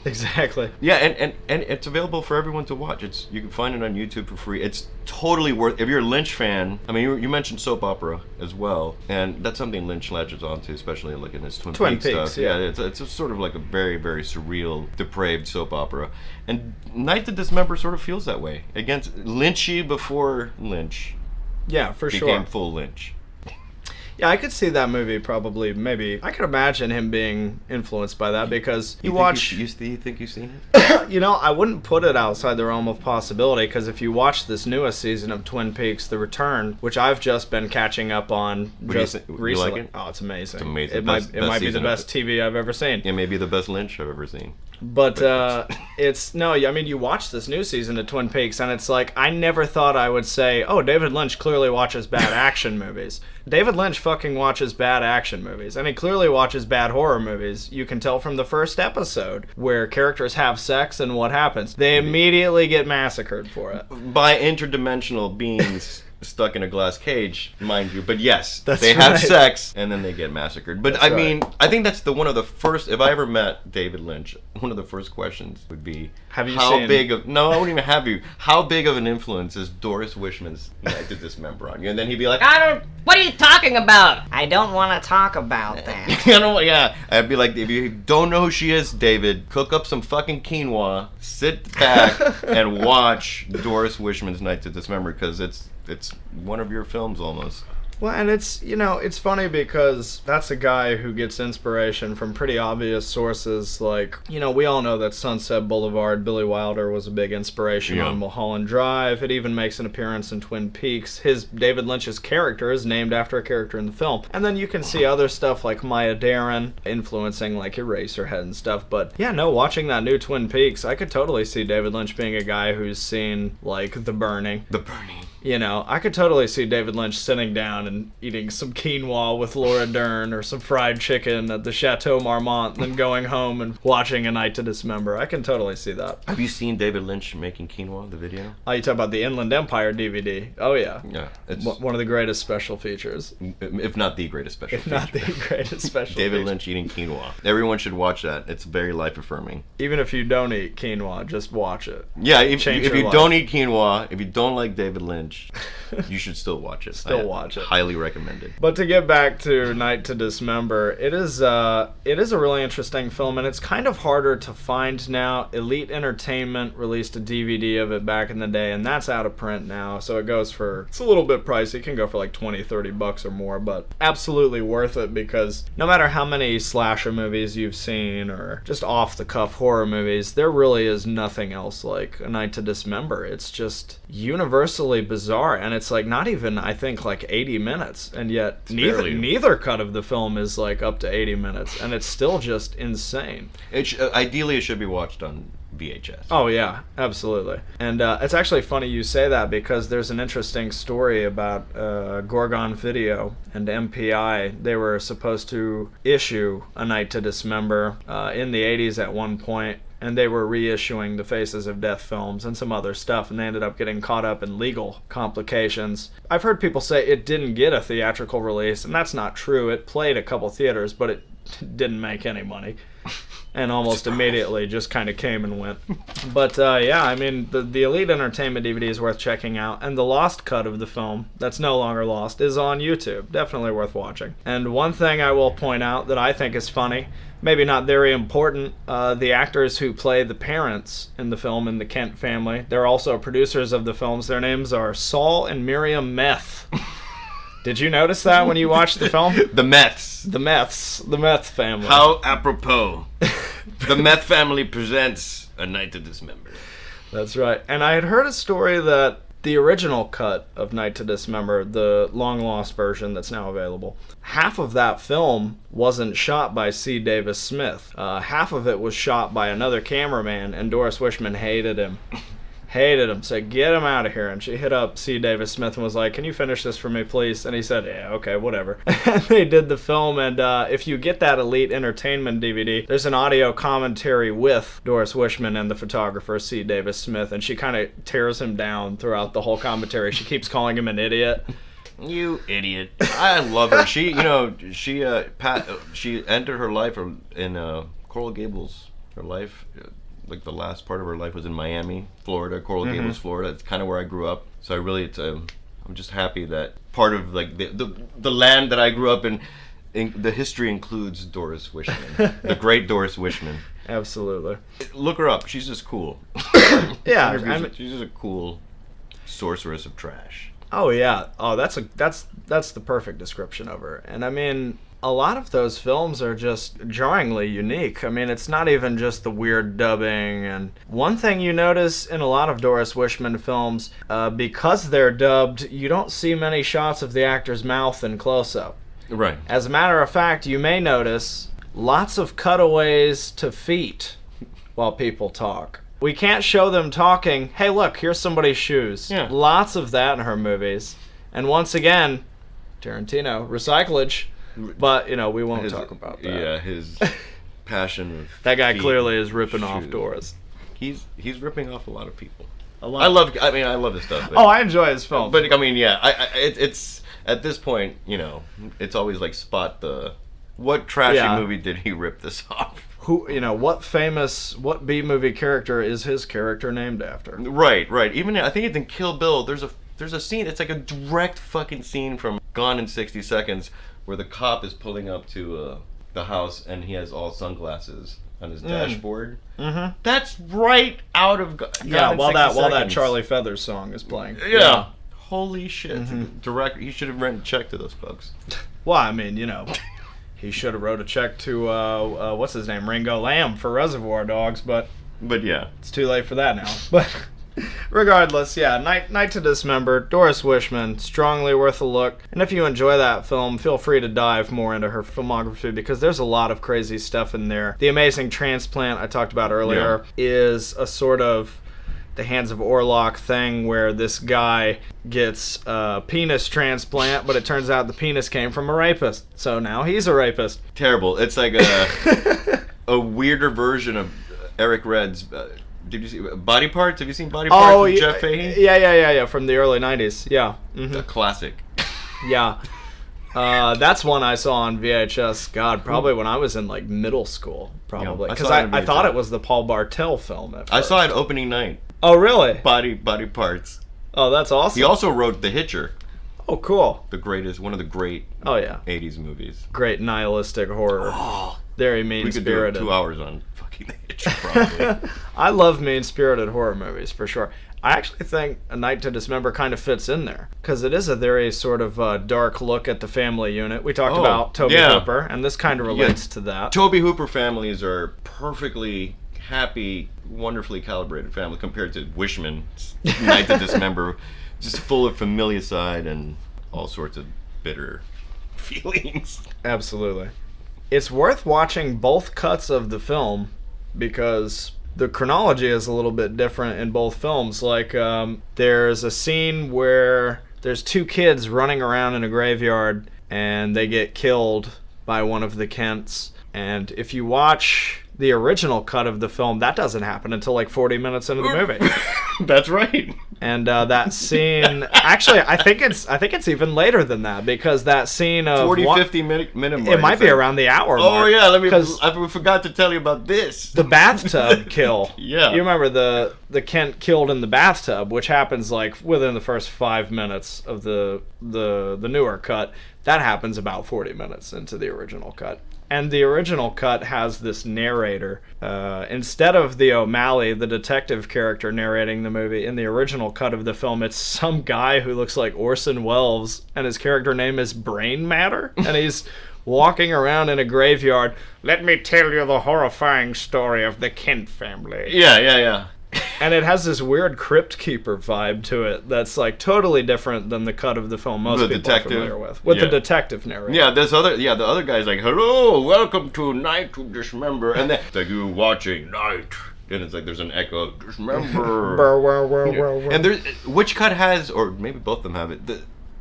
Exactly. Yeah, and it's available for everyone to watch. You can find it on YouTube for free. It's totally worth. If you're a Lynch fan, I mean, you mentioned soap opera as well, and that's something Lynch latches onto, especially like in his Twin Peaks stuff. Yeah, it's a sort of like a very, very surreal, depraved soap opera. And Night to Dismember sort of feels that way. Against Lynchy before Lynch. Yeah, for sure. Became full Lynch. Yeah, I could see that movie probably, maybe. I could imagine him being influenced by that because you think you've seen it? You know, I wouldn't put it outside the realm of possibility because if you watch this newest season of Twin Peaks, The Return, which I've just been catching up on recently. You like it? Oh, it's amazing. It's amazing. It might be the best TV I've ever seen. It may be the best Lynch I've ever seen. But you watch this new season of Twin Peaks and it's like, I never thought I would say, oh, David Lynch clearly watches bad action movies. David Lynch fucking watches bad action movies, and he clearly watches bad horror movies. You can tell from the first episode where characters have sex and what happens. They immediately get massacred for it. By interdimensional beings stuck in a glass cage, mind you. But yes, they have sex and then they get massacred. But That's I mean, I think that's one of the first, if I ever met David Lynch, one of the first questions would be, how big of an influence is Doris Wishman's Night to Dismember on you? And then he'd be like, what are you talking about? I don't want to talk about that. I'd be like, if you don't know who she is, David, cook up some fucking quinoa, sit back, and watch Doris Wishman's Night to Dismember, because it's one of your films almost. Well, and it's funny because that's a guy who gets inspiration from pretty obvious sources. Like, we all know that Sunset Boulevard, Billy Wilder was a big inspiration on Mulholland Drive. It even makes an appearance in Twin Peaks. David Lynch's character is named after a character in the film. And then you can see other stuff like Maya Deren influencing like Eraserhead and stuff. But watching that new Twin Peaks, I could totally see David Lynch being a guy who's seen like The Burning. You know, I could totally see David Lynch sitting down and eating some quinoa with Laura Dern or some fried chicken at the Chateau Marmont, then going home and watching A Night to Dismember. I can totally see that. Have you seen David Lynch making quinoa, the video? Oh, you talk about the Inland Empire DVD. Oh, yeah. Yeah. It's one of the greatest special features. If not the greatest special feature. If not the greatest special David feature. Lynch eating quinoa. Everyone should watch that. It's very life-affirming. Even if you don't eat quinoa, just watch it. Yeah, if you life. don't eat quinoa, if you don't like David Lynch, you should still watch it. Watch it. Highly recommended. But to get back to Night to Dismember, it is a really interesting film, and it's kind of harder to find now. Elite Entertainment released a DVD of it back in the day, and that's out of print now, so it's a little bit pricey. It can go for like $20-30 or more, but absolutely worth it, because no matter how many slasher movies you've seen or just off-the-cuff horror movies, there really is nothing else like A Night to Dismember. It's just universally bizarre, and it's like not even, I think, like 80 minutes, and yet neither cut of the film is like up to 80 minutes, and it's still just insane. Ideally, it should be watched on VHS. Oh yeah, absolutely. And it's actually funny you say that, because there's an interesting story about Gorgon Video and MPI. They were supposed to issue A Night to Dismember in the 80s at one point, and they were reissuing the Faces of Death films and some other stuff, and they ended up getting caught up in legal complications. I've heard people say it didn't get a theatrical release, and that's not true. It played a couple theaters, but it didn't make any money. And almost immediately just kind of came and went. But yeah, I mean, the Elite Entertainment DVD is worth checking out, and the lost cut of the film, that's no longer lost, is on YouTube. Definitely worth watching. And one thing I will point out that I think is funny, maybe not very important, the actors who play the parents in the film, in the Kent family, they're also producers of the films. Their names are Saul and Miriam Meth. Did you notice that when you watched the film? The Meths. The Meth family. How apropos. The Meth family presents A Night to Dismember. That's right. And I had heard a story that the original cut of Night to Dismember, the long-lost version that's now available, half of that film wasn't shot by C. Davis Smith. Half of it was shot by another cameraman, and Doris Wishman hated him. Said, get him out of here. And she hit up C. Davis Smith and was like, can you finish this for me, please? And he said, yeah, okay, whatever. And they did the film, and if you get that Elite Entertainment DVD, there's an audio commentary with Doris Wishman and the photographer, C. Davis Smith, and she kind of tears him down throughout the whole commentary. She keeps calling him an idiot. You idiot. I love her. She entered her life in Coral Gables. Her life... like the last part of her life was in Miami, Florida, Coral Gables, Florida. It's kind of where I grew up. So I really, I'm just happy that part of like the land that I grew up in the history includes Doris Wishman, the great Doris Wishman. Absolutely. Look her up. She's just cool. Yeah, she's just a cool sorceress of trash. Oh yeah. Oh, that's the perfect description of her. And I mean, a lot of those films are just jarringly unique. I mean, it's not even just the weird dubbing. And one thing you notice in a lot of Doris Wishman films, because they're dubbed, you don't see many shots of the actor's mouth in close-up. Right. As a matter of fact, you may notice lots of cutaways to feet while people talk. We can't show them talking, hey look, here's somebody's shoes. Yeah. Lots of that in her movies. And once again, Tarantino, recyclage. But, you know, we won't talk about that. Yeah, his passion of that guy feet, clearly is ripping shoes. off Doris. He's ripping off a lot of people. A lot. I love his stuff. But, I enjoy his films. But I mean, yeah, it's at this point, you know, it's always like spot what trashy movie did he rip this off? Who, you know, what B-movie character is his character named after? Right. Even I think it's in Kill Bill. There's a scene. It's like a direct fucking scene from Gone in 60 Seconds where the cop is pulling up to the house and he has all sunglasses on his dashboard. Mm-hmm. That's right out of Gone while in 60 that Seconds. Charlie Feathers song is playing. Yeah. Holy shit. Mm-hmm. Direct. He should have written a check to those folks. Well, I mean, you know, he should have wrote a check to what's his name, Ringo Lamb for Reservoir Dogs, but yeah, it's too late for that now. But regardless, yeah, Night to Dismember, Doris Wishman, strongly worth a look. And if you enjoy that film, feel free to dive more into her filmography because there's a lot of crazy stuff in there. The Amazing Transplant I talked about earlier is a sort of the Hands of Orlok thing where this guy gets a penis transplant, but it turns out the penis came from a rapist. So now he's a rapist. Terrible. It's like a weirder version of Eric Red's... did you see Body Parts? Have you seen Body Parts with Jeff Fahey? Yeah, from the early 90s. Yeah. A classic. Yeah. That's one I saw on VHS, God, probably when I was in like middle school, probably. Because I thought it was the Paul Bartel film at first. I saw it opening night. Oh, really? Body Parts. Oh, that's awesome. He also wrote The Hitcher. Oh, cool. One of the great 80s movies. Great nihilistic horror. Oh, very mean-spirited. We could do 2 hours on fucking The Hitcher, probably. I love mean-spirited horror movies, for sure. I actually think A Night to Dismember kind of fits in there, because it is a very sort of dark look at the family unit. We talked about Tobe Hooper, and this kind of relates to that. Tobe Hooper families are perfectly happy, wonderfully calibrated family compared to Wishman's Night to Dismember, just full of familicide and all sorts of bitter feelings. Absolutely. It's worth watching both cuts of the film because the chronology is a little bit different in both films. Like, there's a scene where there's 2 kids running around in a graveyard and they get killed by one of the Kents. And if you watch the original cut of the film, that doesn't happen until like 40 minutes into the movie. That's right. And that scene, actually, I think it's even later than that, because that scene of 50 minute mark. It might be around the hour mark. Oh yeah, I forgot to tell you about this. The bathtub kill. Yeah. You remember the Kent killed in the bathtub, which happens like within the first 5 minutes of the newer cut. That happens about 40 minutes into the original cut. And the original cut has this narrator. Instead of the O'Malley, the detective character narrating the movie, in the original cut of the film, it's some guy who looks like Orson Welles, and his character name is Brain Matter, and he's walking around in a graveyard. Let me tell you the horrifying story of the Kent family. Yeah. And it has this weird Crypt Keeper vibe to it that's like totally different than the cut of the film most people are familiar with. With the detective narrator. Yeah, the other guy's like, hello, welcome to Night to Dismember. And then it's like, you watching Night. And it's like there's an echo, Dismember. And there's, which cut has, or maybe both of them have it,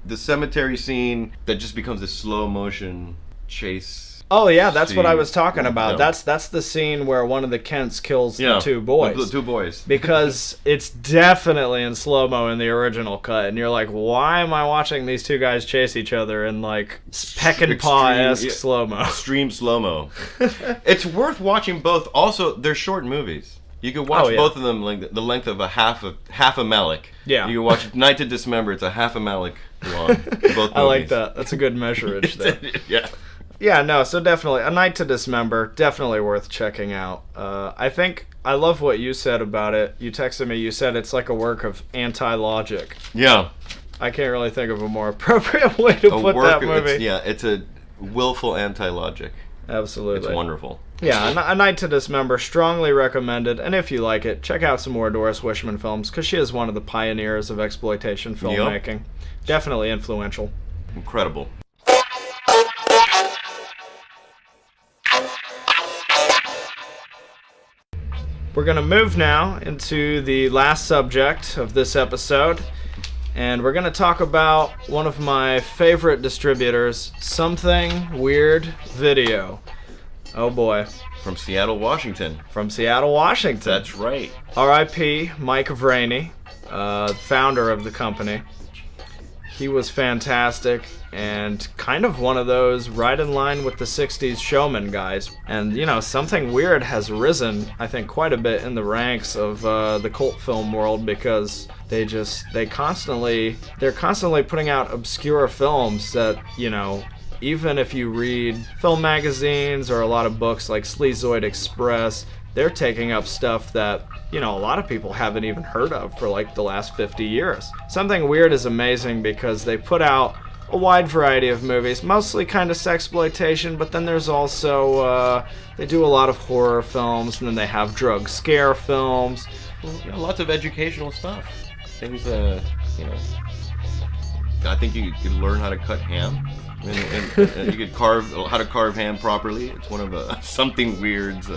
the cemetery scene that just becomes a slow motion chase. Oh yeah, that's what I was talking about. Yeah. That's the scene where one of the Kents kills the 2 boys. The 2 boys. Because it's definitely in slow-mo in the original cut, and you're like, why am I watching these 2 guys chase each other in like Peckinpah-esque slow-mo? Extreme slow-mo. It's worth watching both. Also, they're short movies. You can watch both of them like the length of half a Malik. Yeah. You can watch Night to Dismember. It's a half a Malik long. Both movies. I like that. That's a good measurage there. Yeah. Yeah, no, so definitely, A Night to Dismember, definitely worth checking out. I think, I love what you said about it. You texted me, you said it's like a work of anti-logic. Yeah. I can't really think of a more appropriate way to put that movie. It's a willful anti-logic. Absolutely. It's wonderful. Yeah, A Night to Dismember, strongly recommended. And if you like it, check out some more Doris Wishman films, because she is one of the pioneers of exploitation filmmaking. Yep. Definitely influential. Incredible. We're going to move now into the last subject of this episode, and we're going to talk about one of my favorite distributors, Something Weird Video. Oh boy. From Seattle, Washington. From Seattle, Washington. That's right. R.I.P. Mike Vraney, founder of the company. He was fantastic and kind of one of those right in line with the 60s showman guys. And, you know, Something Weird has risen, I think, quite a bit in the ranks of the cult film world, because they're constantly putting out obscure films that, you know, even if you read film magazines or a lot of books like Sleazoid Express, they're taking up stuff that, you know, a lot of people haven't even heard of for like the last 50 years. Something Weird is amazing because they put out a wide variety of movies, mostly kind of sexploitation, but then there's also, they do a lot of horror films, and then they have drug scare films. Well, lots of educational stuff. Things, you know, I think you could learn how to cut ham. And you could how to carve ham properly. It's one of Something Weird's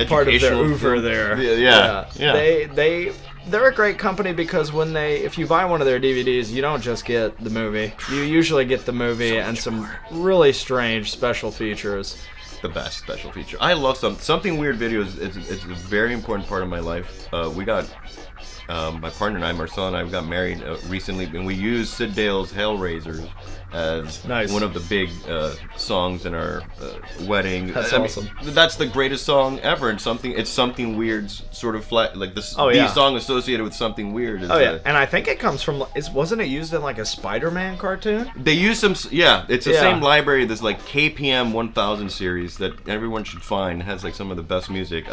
part of their oeuvre film. there. Yeah. They're a great company because if you buy one of their DVDs, you don't just get the movie. You usually get the movie and some really strange special features. The best special feature. I love something weird videos. It's a very important part of my life. We got my partner and I, Marcel and I, got married recently, and we used Sid Dale's Hellraisers as one of the big songs in our wedding. That's awesome. That's the greatest song ever, and it's something weird, sort of flat, like this. The song associated with something weird. And I think it comes from. Wasn't it used in like a Spider-Man cartoon? They use some. Yeah, it's the same library. This like KPM 1000 series that everyone should find. It has like some of the best music.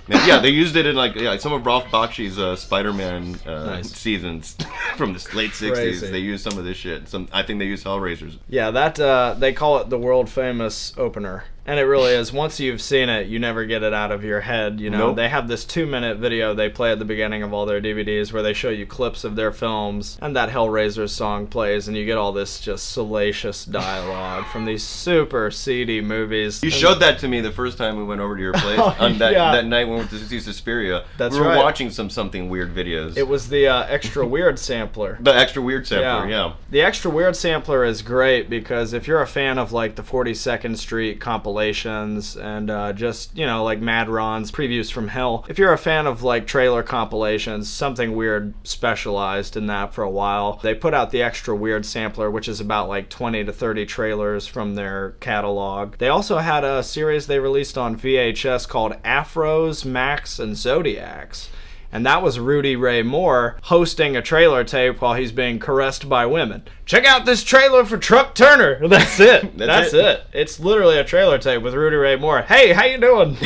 They used it in like some of Ralph Bakshi's Spider-Man seasons from the late 60s. Crazy. They used some of this shit. I think they used Hellraisers. Yeah, that they call it the world famous opener. And it really is. Once you've seen it, you never get it out of your head. You know, Nope. They have this 2-minute video they play at the beginning of all their DVDs where they show you clips of their films, and that Hellraiser song plays, and you get all this just salacious dialogue from these super seedy movies. You showed that to me the first time we went over to your place on that night when we went to see Suspiria. That's we were right. watching something weird videos. It was the extra weird sampler. The extra weird sampler, yeah. The extra weird sampler is great because if you're a fan of like the 42nd Street compilations and just, like Mad Ron's previews from hell, if you're a fan of like trailer compilations, Something Weird specialized in that for a while. They put out the extra weird sampler, which is about like 20 to 30 trailers from their catalog. They also had a series they released on VHS called Afros, Macs, and Zodiacs. And that was Rudy Ray Moore hosting a trailer tape while he's being caressed by women. Check out this trailer for Truck Turner. That's it. That's it. It's literally a trailer tape with Rudy Ray Moore. Hey, how you doing?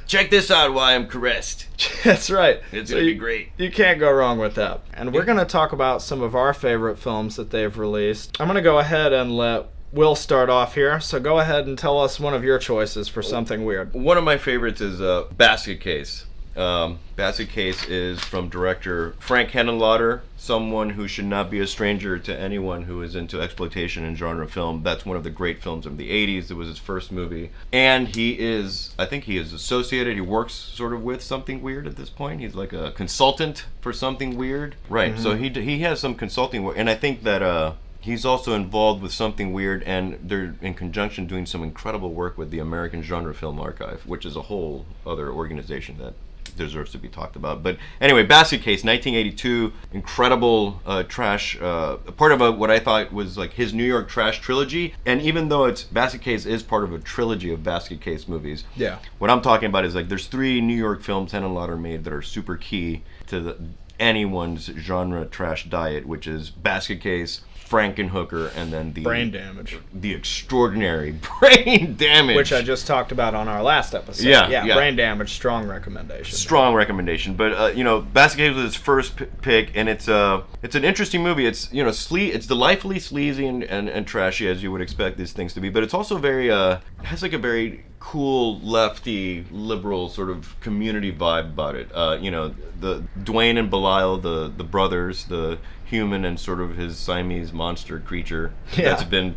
Check this out while I'm caressed. That's right. It's going to be great. You can't go wrong with that. And we're going to talk about some of our favorite films that they've released. I'm going to go ahead and let Will start off here. So go ahead and tell us one of your choices for Something Weird. One of my favorites is Basket Case. Basket Case is from director Frank Henenlotter, someone who should not be a stranger to anyone who is into exploitation and genre film. That's one of the great films of the 80s. It was his first movie. And I think he is associated, he works sort of with Something Weird at this point. He's like a consultant for Something Weird. Right, so he has some consulting work. And I think that he's also involved with Something Weird, and they're in conjunction doing some incredible work with the American Genre Film Archive, which is a whole other organization that deserves to be talked about. But anyway, Basket Case, 1982, incredible trash, part of what I thought was like his New York trash trilogy. And even though Basket Case is part of a trilogy of Basket Case movies, what I'm talking about is like there's 3 New York films Henenlotter made that are super key to anyone's genre trash diet, which is Basket Case, Frankenhooker, and then the Brain Damage. The extraordinary Brain Damage, which I just talked about on our last episode. Yeah. Brain Damage, strong recommendation. Strong recommendation. But Basket Case was his first pick, and it's an interesting movie. It's it's delightfully sleazy and trashy as you would expect these things to be, but it's also very it has like a very cool lefty liberal sort of community vibe about it. The Dwayne and Belial, the brothers, the human and sort of his Siamese monster creature that's been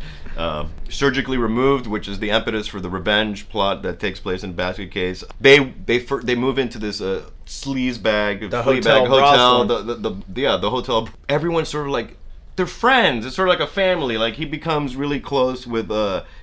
surgically removed, which is the impetus for the revenge plot that takes place in Basket Case. They move into this sleazebag, the hotel, the hotel. Everyone's sort of like, they're friends. It's sort of like a family. Like he becomes really close with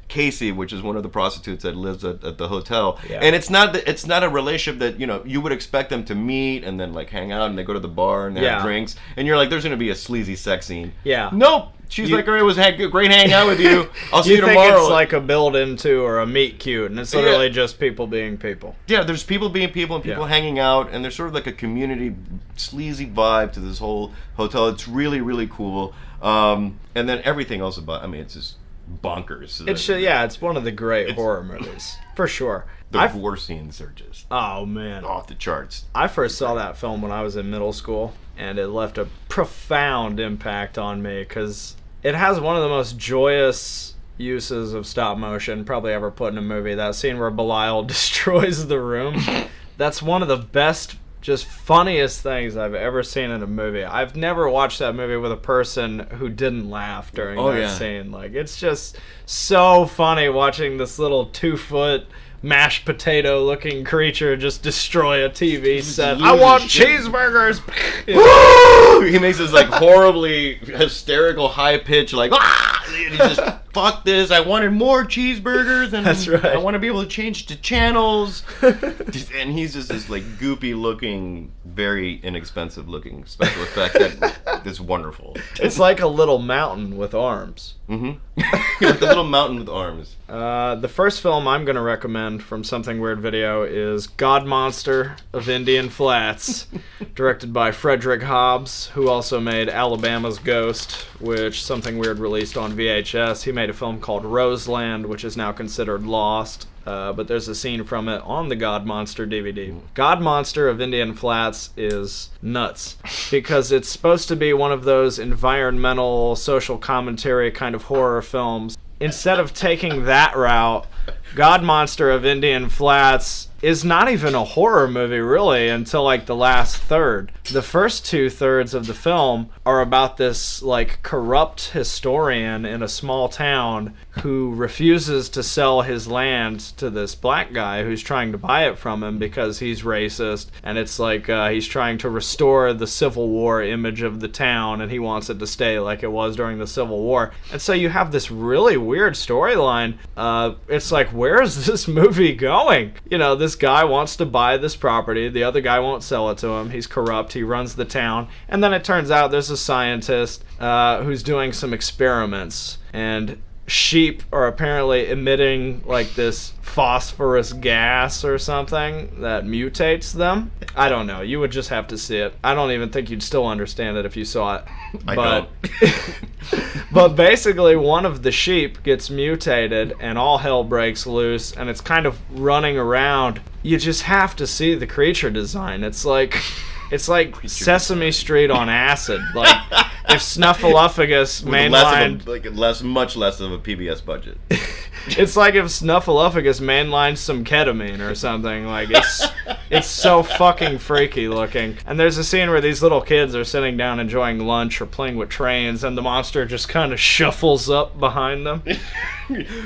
Casey, which is one of the prostitutes that lives at the hotel. And it's not a relationship that you would expect them to meet and then like hang out and they go to the bar and they have drinks and you're like, there's gonna be a sleazy sex scene. Nope. She's like, it was great hanging out with you. I'll see you tomorrow. You think it's like a build into or a meet cute, and it's literally just people being people. Yeah, there's people being people and people hanging out, and there's sort of like a community sleazy vibe to this whole hotel. It's really, really cool. And then everything else about, it's just bonkers. It's one of the great horror movies, for sure. The gore scenes are just off the charts. I first saw that film when I was in middle school, and it left a profound impact on me because it has one of the most joyous uses of stop motion probably ever put in a movie. That scene where Belial destroys the room. That's one of the best just funniest things I've ever seen in a movie. I've never watched that movie with a person who didn't laugh during that scene. Like, it's just so funny watching this little 2-foot mashed potato looking creature just destroy a TV set. I want cheeseburgers. He makes this like horribly hysterical high pitch like and he just fuck this, I wanted more cheeseburgers and that's right. I want to be able to change to channels. And he's just this like goopy looking, very inexpensive looking special effect that is wonderful. It's like a little mountain with arms. Like a little mountain with arms. The first film I'm going to recommend from Something Weird Video is Godmonster of Indian Flats, directed by Frederick Hobbs, who also made Alabama's Ghost, which Something Weird released on VHS. He made a film called Roseland, which is now considered lost. But there's a scene from it on the Godmonster DVD. Godmonster of Indian Flats is nuts because it's supposed to be one of those environmental, social commentary kind of horror films. Instead of taking that route, Godmonster of Indian Flats is not even a horror movie really until like the last third. The first 2/3 of the film are about this like corrupt historian in a small town who refuses to sell his land to this black guy who's trying to buy it from him because he's racist, and it's like he's trying to restore the Civil War image of the town and he wants it to stay like it was during the Civil War. And so you have this really weird storyline. It's like, where is this movie going? You know, this guy wants to buy this property, the other guy won't sell it to him, he's corrupt, he runs the town, and then it turns out there's a scientist who's doing some experiments, and sheep are apparently emitting like this phosphorus gas or something that mutates them. I don't know, you would just have to see it. I don't even think you'd still understand it if you saw it. I don't. But basically one of the sheep gets mutated and all hell breaks loose and it's kind of running around. You just have to see the creature design. It's like Sesame Street on acid. Like if Snuffleupagus mainlined much less of a PBS budget. It's like if Snuffleupagus mainlined some ketamine or something. Like it's so fucking freaky looking. And there's a scene where these little kids are sitting down enjoying lunch or playing with trains, and the monster just kind of shuffles up behind them.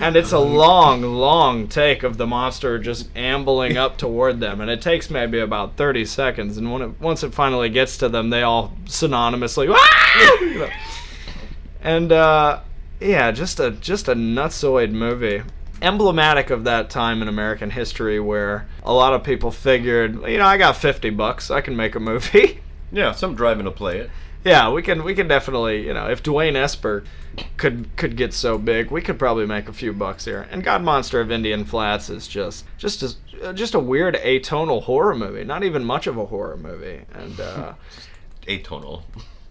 And it's a long take of the monster just ambling up toward them, and it takes maybe about 30 seconds. And once it finally gets to them, they all synonymously, "Ah!" And yeah, just a nutsoid movie. Emblematic of that time in American history where a lot of people figured, you know, I got $50, I can make a movie. Yeah, some driving to play it. Yeah, we can definitely, you know, if Dwayne Esper could get so big, we could probably make a few bucks here. And Godmonster of Indian Flats is just a weird atonal horror movie, not even much of a horror movie, and atonal.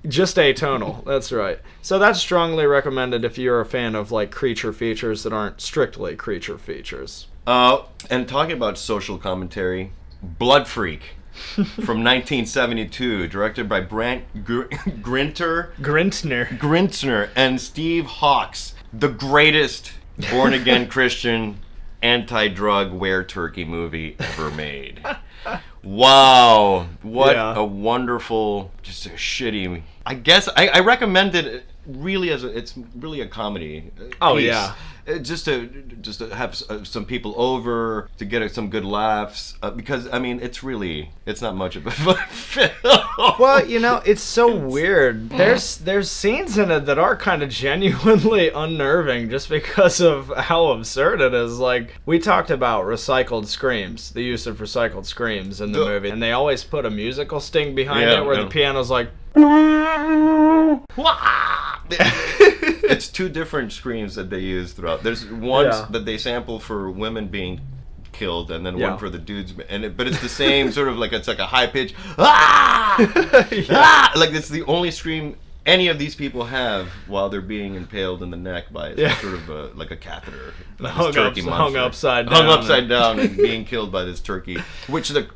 Just atonal, that's right. So that's strongly recommended if you're a fan of like creature features that aren't strictly creature features. And talking about social commentary, Blood Freak. From 1972, directed by Brant Grintner and Steve Hawkes, the greatest born-again Christian anti-drug wear-turkey movie ever made. Wow, what a wonderful, just a shitty. I guess I recommend it really it's really a comedy. Oh piece. Yeah. Just to have some people over to get some good laughs because I mean it's not much of a film. Well, you know, it's so weird. There's scenes in it that are kind of genuinely unnerving just because of how absurd it is. Like we talked about recycled screams, the use of recycled screams in the movie, and they always put a musical sting behind it where the piano's like. It's two different screams that they use throughout. There's one that they sample for women being killed, and then one for the dudes. But it's the same sort of like it's like a high pitch. Like it's the only scream any of these people have while they're being impaled in the neck by sort of like a catheter. Hung upside down and being killed by this turkey, which the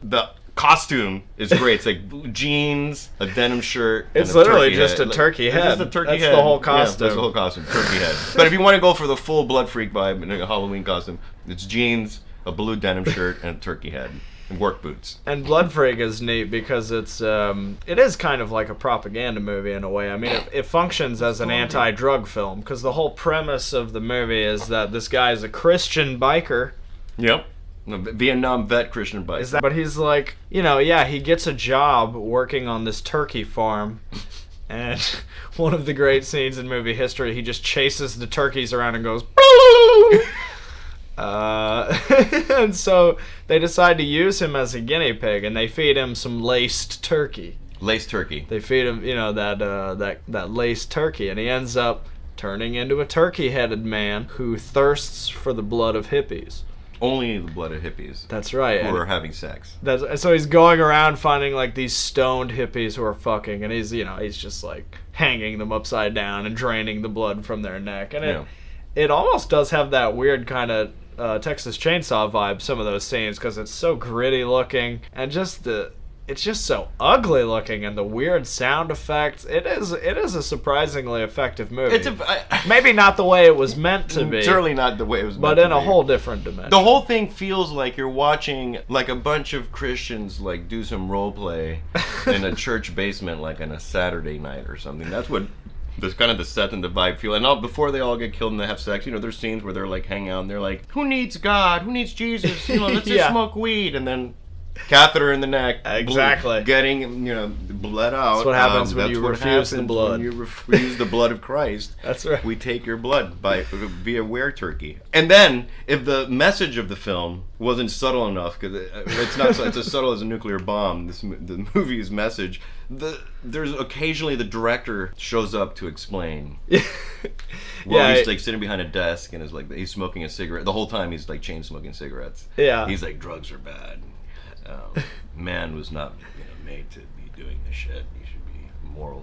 costume is great. It's like jeans, a denim shirt. It's literally just a turkey head. It's just a turkey head. That's the whole costume. Yeah, that's the whole costume. Turkey head. But if you want to go for the full Blood Freak vibe in a Halloween costume, it's jeans, a blue denim shirt, and a turkey head. And work boots. And Blood Freak is neat because it is kind of like a propaganda movie in a way. I mean, it functions as an anti-drug film because the whole premise of the movie is that this guy is a Christian biker. Yep. A Vietnam vet Christian biker. But he's like, he gets a job working on this turkey farm. And one of the great scenes in movie history, he just chases the turkeys around and goes, and so they decide to use him as a guinea pig, and they feed him some laced turkey. Laced turkey. They feed him, that laced turkey, and he ends up turning into a turkey-headed man who thirsts for the blood of hippies. Only the blood of hippies. That's right. Who are having sex. So he's going around finding like these stoned hippies who are fucking, and he's just like hanging them upside down and draining the blood from their neck, and it almost does have that weird kind of Texas Chainsaw vibe, some of those scenes, because it's so gritty looking and it's just so ugly looking, and the weird sound effects. It is a surprisingly effective movie. Maybe not the way it was meant to be. Certainly not the way it was meant to be. But in a whole different dimension. The whole thing feels like you're watching like a bunch of Christians like do some role play in a church basement like on a Saturday night or something. That's what there's kind of the set and the vibe feel. And before they all get killed and they have sex, there's scenes where they're like hanging out and they're like, who needs God? Who needs Jesus? Let's just smoke weed. And then catheter in the neck. Exactly. Getting, bled out. That's what happens when you refuse the blood. When you refuse the blood of Christ. That's right. We take your blood via were turkey. And then, if the message of the film wasn't subtle enough, because it's as subtle as a nuclear bomb, the movie's message, there's occasionally the director shows up to explain. He's like sitting behind a desk and is like, he's smoking a cigarette. The whole time he's like chain smoking cigarettes. Yeah. He's like, drugs are bad. Man was not made to be doing this shit. You should be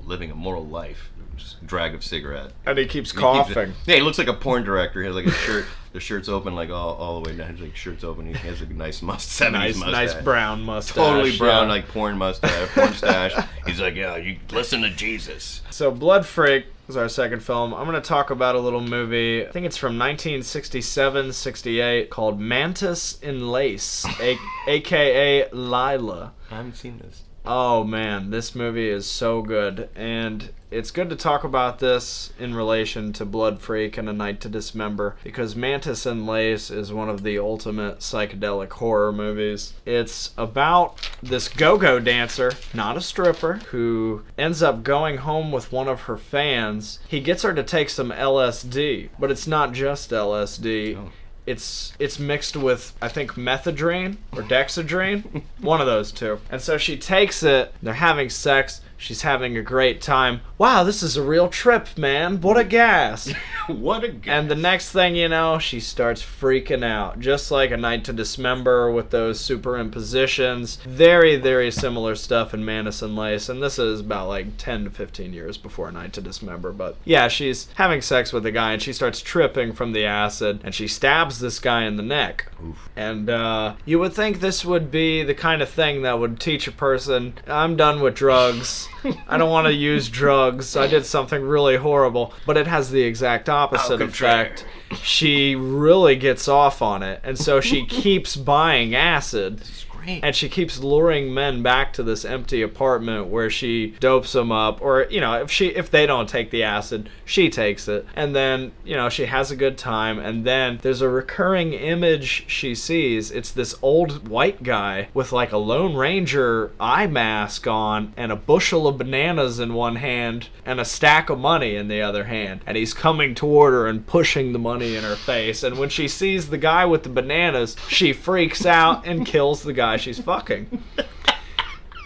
living a moral life. Just drag of cigarette. And he keeps coughing. He looks like a porn director. He has like a shirt. The shirt's open like all the way down. His like shirt's open. He has like a nice mustache. Nice brown mustache. Totally brown, like porn mustache, porn stash. He's like, you listen to Jesus. So Blood Freak is our second film. I'm going to talk about a little movie. I think it's from 1967-68 called Mantis in Lace, a.k.a. Lila. I haven't seen this. Oh man, this movie is so good, and it's good to talk about this in relation to Blood Freak and A Night to Dismember, because Mantis in Lace is one of the ultimate psychedelic horror movies. It's about this go-go dancer, not a stripper, who ends up going home with one of her fans. He gets her to take some LSD, but it's not just LSD. Oh. It's mixed with, I think, methadone or dexedrine, one of those two. And so she takes it, they're having sex, she's having a great time. Wow, this is a real trip, man. What a gas. What a gas. And the next thing you know, she starts freaking out. Just like A Night to Dismember with those superimpositions. Very, very similar stuff in Mantis in Lace. And this is about like 10 to 15 years before A Night to Dismember. But yeah, she's having sex with a guy and she starts tripping from the acid. And she stabs this guy in the neck. Oof. And you would think this would be the kind of thing that would teach a person, I'm done with drugs. I don't want to use drugs. I did something really horrible. But it has the exact opposite effect. She really gets off on it. And so she keeps buying acid. And she keeps luring men back to this empty apartment where she dopes them up, or if they don't take the acid, she takes it, and then she has a good time. And then there's a recurring image she sees. It's this old white guy with like a Lone Ranger eye mask on and a bushel of bananas in one hand and a stack of money in the other hand, and he's coming toward her and pushing the money in her face. And when she sees the guy with the bananas, she freaks out and kills the guy she's fucking.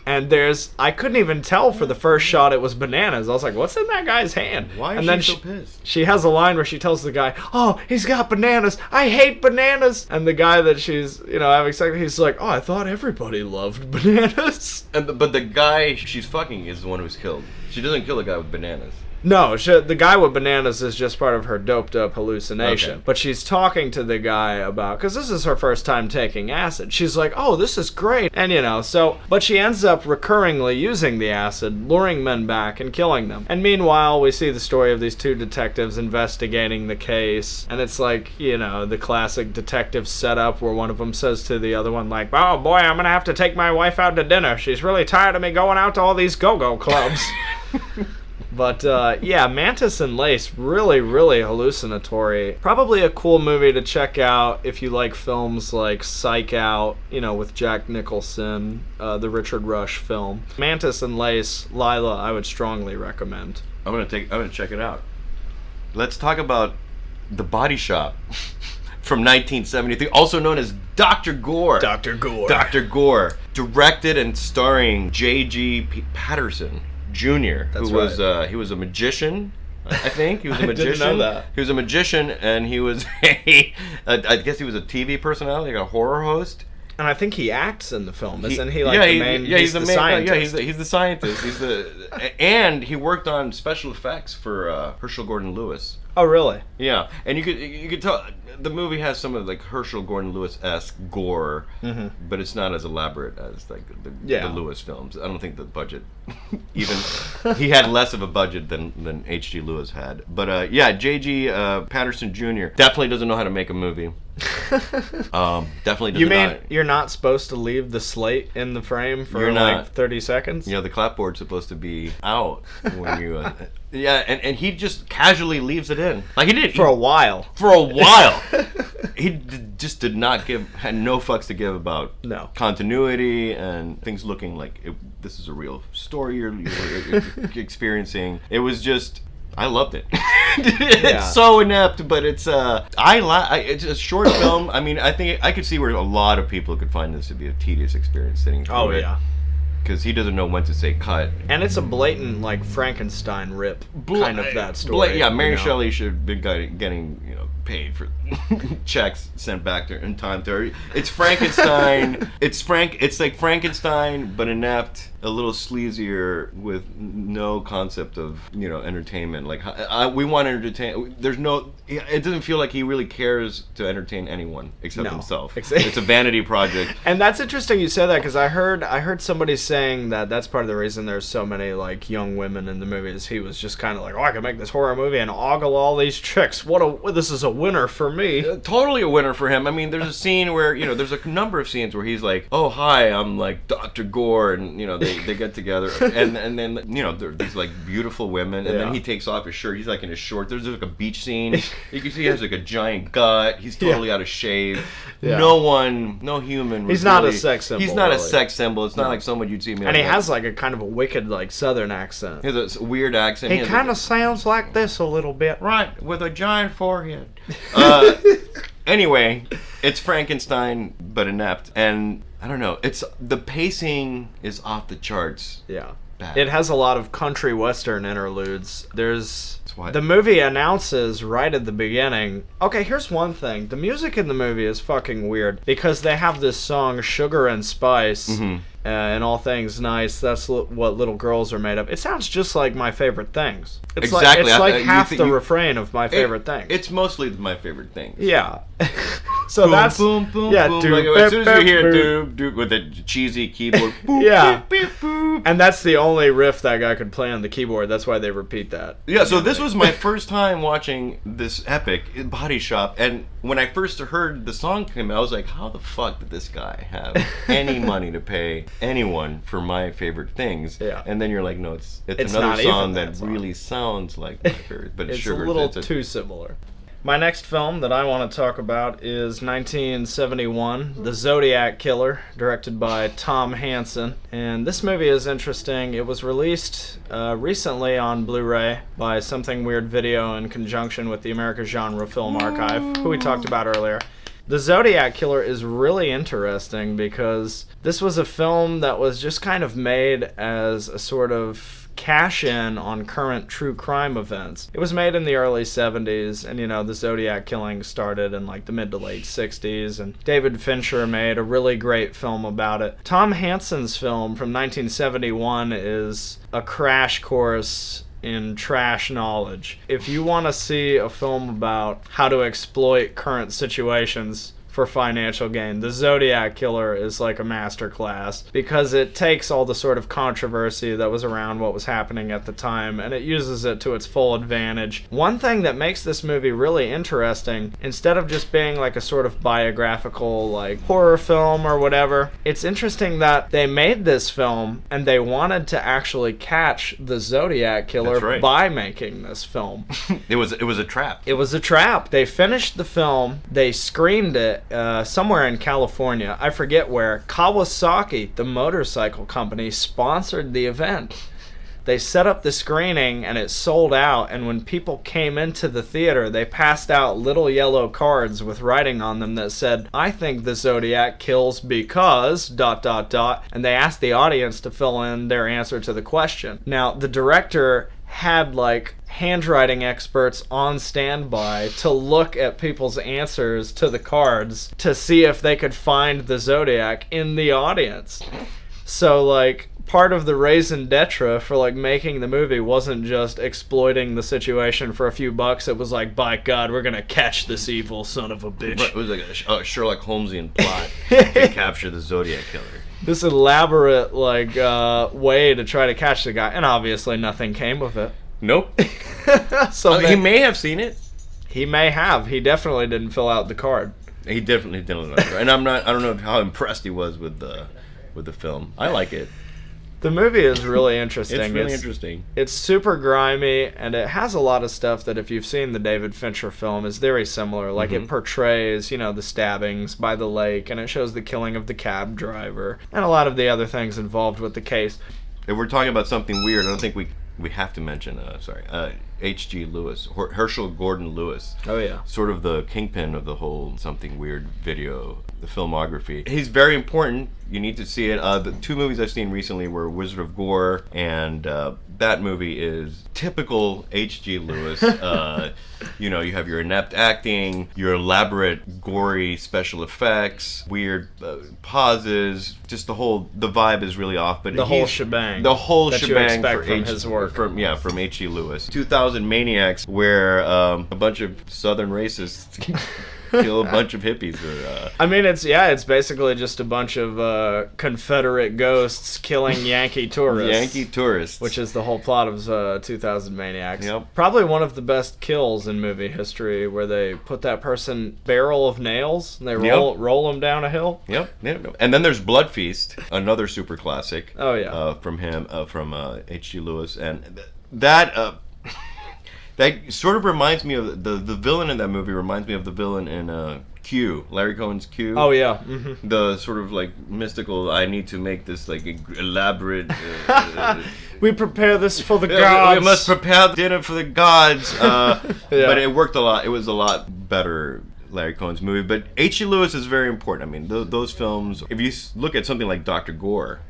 And I couldn't even tell for the first shot it was bananas. I was like, what's in that guy's hand? Why is she so pissed? She has a line where she tells the guy, oh, he's got bananas. I hate bananas. And the guy that she's, having sex with, he's like, oh, I thought everybody loved bananas. But the guy she's fucking is the one who's killed. She doesn't kill the guy with bananas. No, the guy with bananas is just part of her doped up hallucination. Okay. But she's talking to the guy about, because this is her first time taking acid. She's like, oh, this is great. And but she ends up recurringly using the acid, luring men back and killing them. And meanwhile, we see the story of these two detectives investigating the case. And it's like, the classic detective setup where one of them says to the other one, like, oh boy, I'm going to have to take my wife out to dinner. She's really tired of me going out to all these go-go clubs. But, Mantis and Lace, really, really hallucinatory. Probably a cool movie to check out if you like films like Psych Out, with Jack Nicholson, the Richard Rush film. Mantis and Lace, Lila, I would strongly recommend. I'm gonna check it out. Let's talk about The Body Shop from 1973, also known as Dr. Gore. Dr. Gore. Dr. Gore, directed and starring J.G. Patterson Jr., who was he was a magician. I think he was a magician. I didn't know that. He was a magician, and he was I guess he was a TV personality, like a horror host. And I think he acts in the film, isn't he? Like the main. He's the main scientist. he's the scientist. And he worked on special effects for Herschel Gordon Lewis. Oh, really? Yeah, and you could tell the movie has some of like Herschel Gordon Lewis-esque gore, but it's not as elaborate as like the Lewis films. I don't think the budget even he had less of a budget than H.G. Lewis had. But J.G. Patterson Jr. definitely doesn't know how to make a movie. Definitely does. You mean you're not supposed to leave the slate in the frame for like 30 seconds? The clapboard's supposed to be out when you. And he just casually leaves it in, like he did for a while. He just had no fucks to give about continuity and things looking like this is a real story you're experiencing. It was just. I loved it. It's so inept, but it's it's a short film. I mean, I think I could see where a lot of people could find this to be a tedious experience sitting through it. Because he doesn't know when to say cut. And it's a blatant, like, Frankenstein rip kind of that story. Mary Shelley should have been getting, paid for checks sent back to her in time to her. It's Frankenstein. It's like Frankenstein, but inept, a little sleazier with no concept of, entertainment. Like, we want to entertain. It doesn't feel like he really cares to entertain anyone except himself. It's a vanity project. And that's interesting you said that, because I heard somebody saying that that's part of the reason there's so many, like, young women in the movies. He was just kind of like, I can make this horror movie and ogle all these chicks. This is a winner for me. Totally a winner for him. I mean, there's a scene where, there's a number of scenes where he's like, oh, hi, I'm like Dr. Gore, and, they get together, and then, there are these, like, beautiful women, and then he takes off his shirt. He's, like, in his shorts. There's, like, a beach scene. You can see he has, like, a giant gut. He's totally out of shape. No human. He's not a sex symbol. He's not a sex symbol. It's not like someone you'd see me. And he has, like, a kind of a wicked, like, southern accent. He has a weird accent. He kind of sounds like this a little bit. Right, with a giant forehead. Anyway, it's Frankenstein, but inept. And, I don't know, the pacing is off the charts. Yeah. Bad. It has a lot of country western interludes. The movie announces right at the beginning. Okay, here's one thing. The music in the movie is fucking weird, because they have this song, Sugar and Spice, and All Things Nice. That's what little girls are made of. It sounds just like My Favorite Things. It's like half the refrain of My Favorite Things. It's mostly My Favorite Things. Yeah. So boom, that's boom, boom, boom. Like, as soon as you hear doop with the cheesy keyboard, boop, beep, beep, boop. And that's the only riff that guy could play on the keyboard. That's why they repeat that. Yeah. So this was my first time watching this epic Body Shop, and when I first heard the song come out, I was like, how the fuck did this guy have any money to pay anyone for My Favorite Things? Yeah. And then you're like, no, it's another song that really sounds like My Favorite, but it's sugar. A little too similar. My next film that I want to talk about is 1971, The Zodiac Killer, directed by Tom Hansen. And this movie is interesting. It was released recently on Blu-ray by Something Weird Video in conjunction with the American Genre Film Archive, who we talked about earlier. The Zodiac Killer is really interesting because this was a film that was just kind of made as a sort of cash in on current true crime events. It was made in the early 70s, and the Zodiac killing started in like the mid to late 60s, and David Fincher made a really great film about it. Tom Hansen's film from 1971 is a crash course in trash knowledge. If you want to see a film about how to exploit current situations for financial gain, the Zodiac Killer is like a masterclass, because it takes all the sort of controversy that was around what was happening at the time and it uses it to its full advantage. One thing that makes this movie really interesting, instead of just being like a sort of biographical like horror film or whatever, it's interesting that they made this film and they wanted to actually catch the Zodiac Killer by making this film. It was a trap. It was a trap. They finished the film, they screened it somewhere in California. I forget where. Kawasaki, the motorcycle company, sponsored the event. They set up the screening and it sold out, and when people came into the theater, they passed out little yellow cards with writing on them that said, "I think the Zodiac kills because ... and they asked the audience to fill in their answer to the question. Now, the director had like handwriting experts on standby to look at people's answers to the cards to see if they could find the Zodiac in the audience. So like part of the raison d'etre for like making the movie wasn't just exploiting the situation for a few bucks. It was like, by God, we're gonna catch this evil son of a bitch. It was like a Sherlock Holmesian plot to capture the Zodiac Killer. This elaborate like way to try to catch the guy, and obviously nothing came of it. Nope. So he may have seen it. He may have. He definitely didn't fill out the card. He definitely didn't. And I don't know how impressed he was with the film. I like it. The movie is really interesting. It's really interesting. It's super grimy, and it has a lot of stuff that, if you've seen the David Fincher film, is very similar. Like, it portrays, the stabbings by the lake, and it shows the killing of the cab driver, and a lot of the other things involved with the case. If we're talking about something weird, I don't think we have to mention, H.G. Lewis, Herschel Gordon Lewis. Oh, yeah. Sort of the kingpin of the whole something weird video, the filmography. He's very important. You need to see it. The two movies I've seen recently were Wizard of Gore, and that movie is typical H.G. Lewis. You have your inept acting, your elaborate, gory special effects, weird pauses. Just the vibe is really off. But the whole shebang. The whole that shebang you expect from his work. From H.G. Lewis. 2000 Maniacs, where a bunch of Southern racists kill a bunch of hippies. I mean, it's basically just a bunch of Confederate ghosts killing Yankee tourists. Which is the whole plot of 2000 Maniacs. Yep. Probably one of the best kills in movie history, where they put that person barrel of nails and they roll them down a hill. Yep. And then there's Blood Feast, another super classic. Oh yeah. From H.G. Lewis, and that sort of reminds me of the villain in that movie. Reminds me of the villain in Q, Larry Cohen's Q. Oh yeah. Mm-hmm. The sort of like mystical. I need to make this like elaborate. We prepare this for the gods. We must prepare dinner for the gods. But it worked a lot. It was a lot better, Larry Cohen's movie. But H.G. Lewis is very important. I mean, those films, if you look at something like Dr. Gore,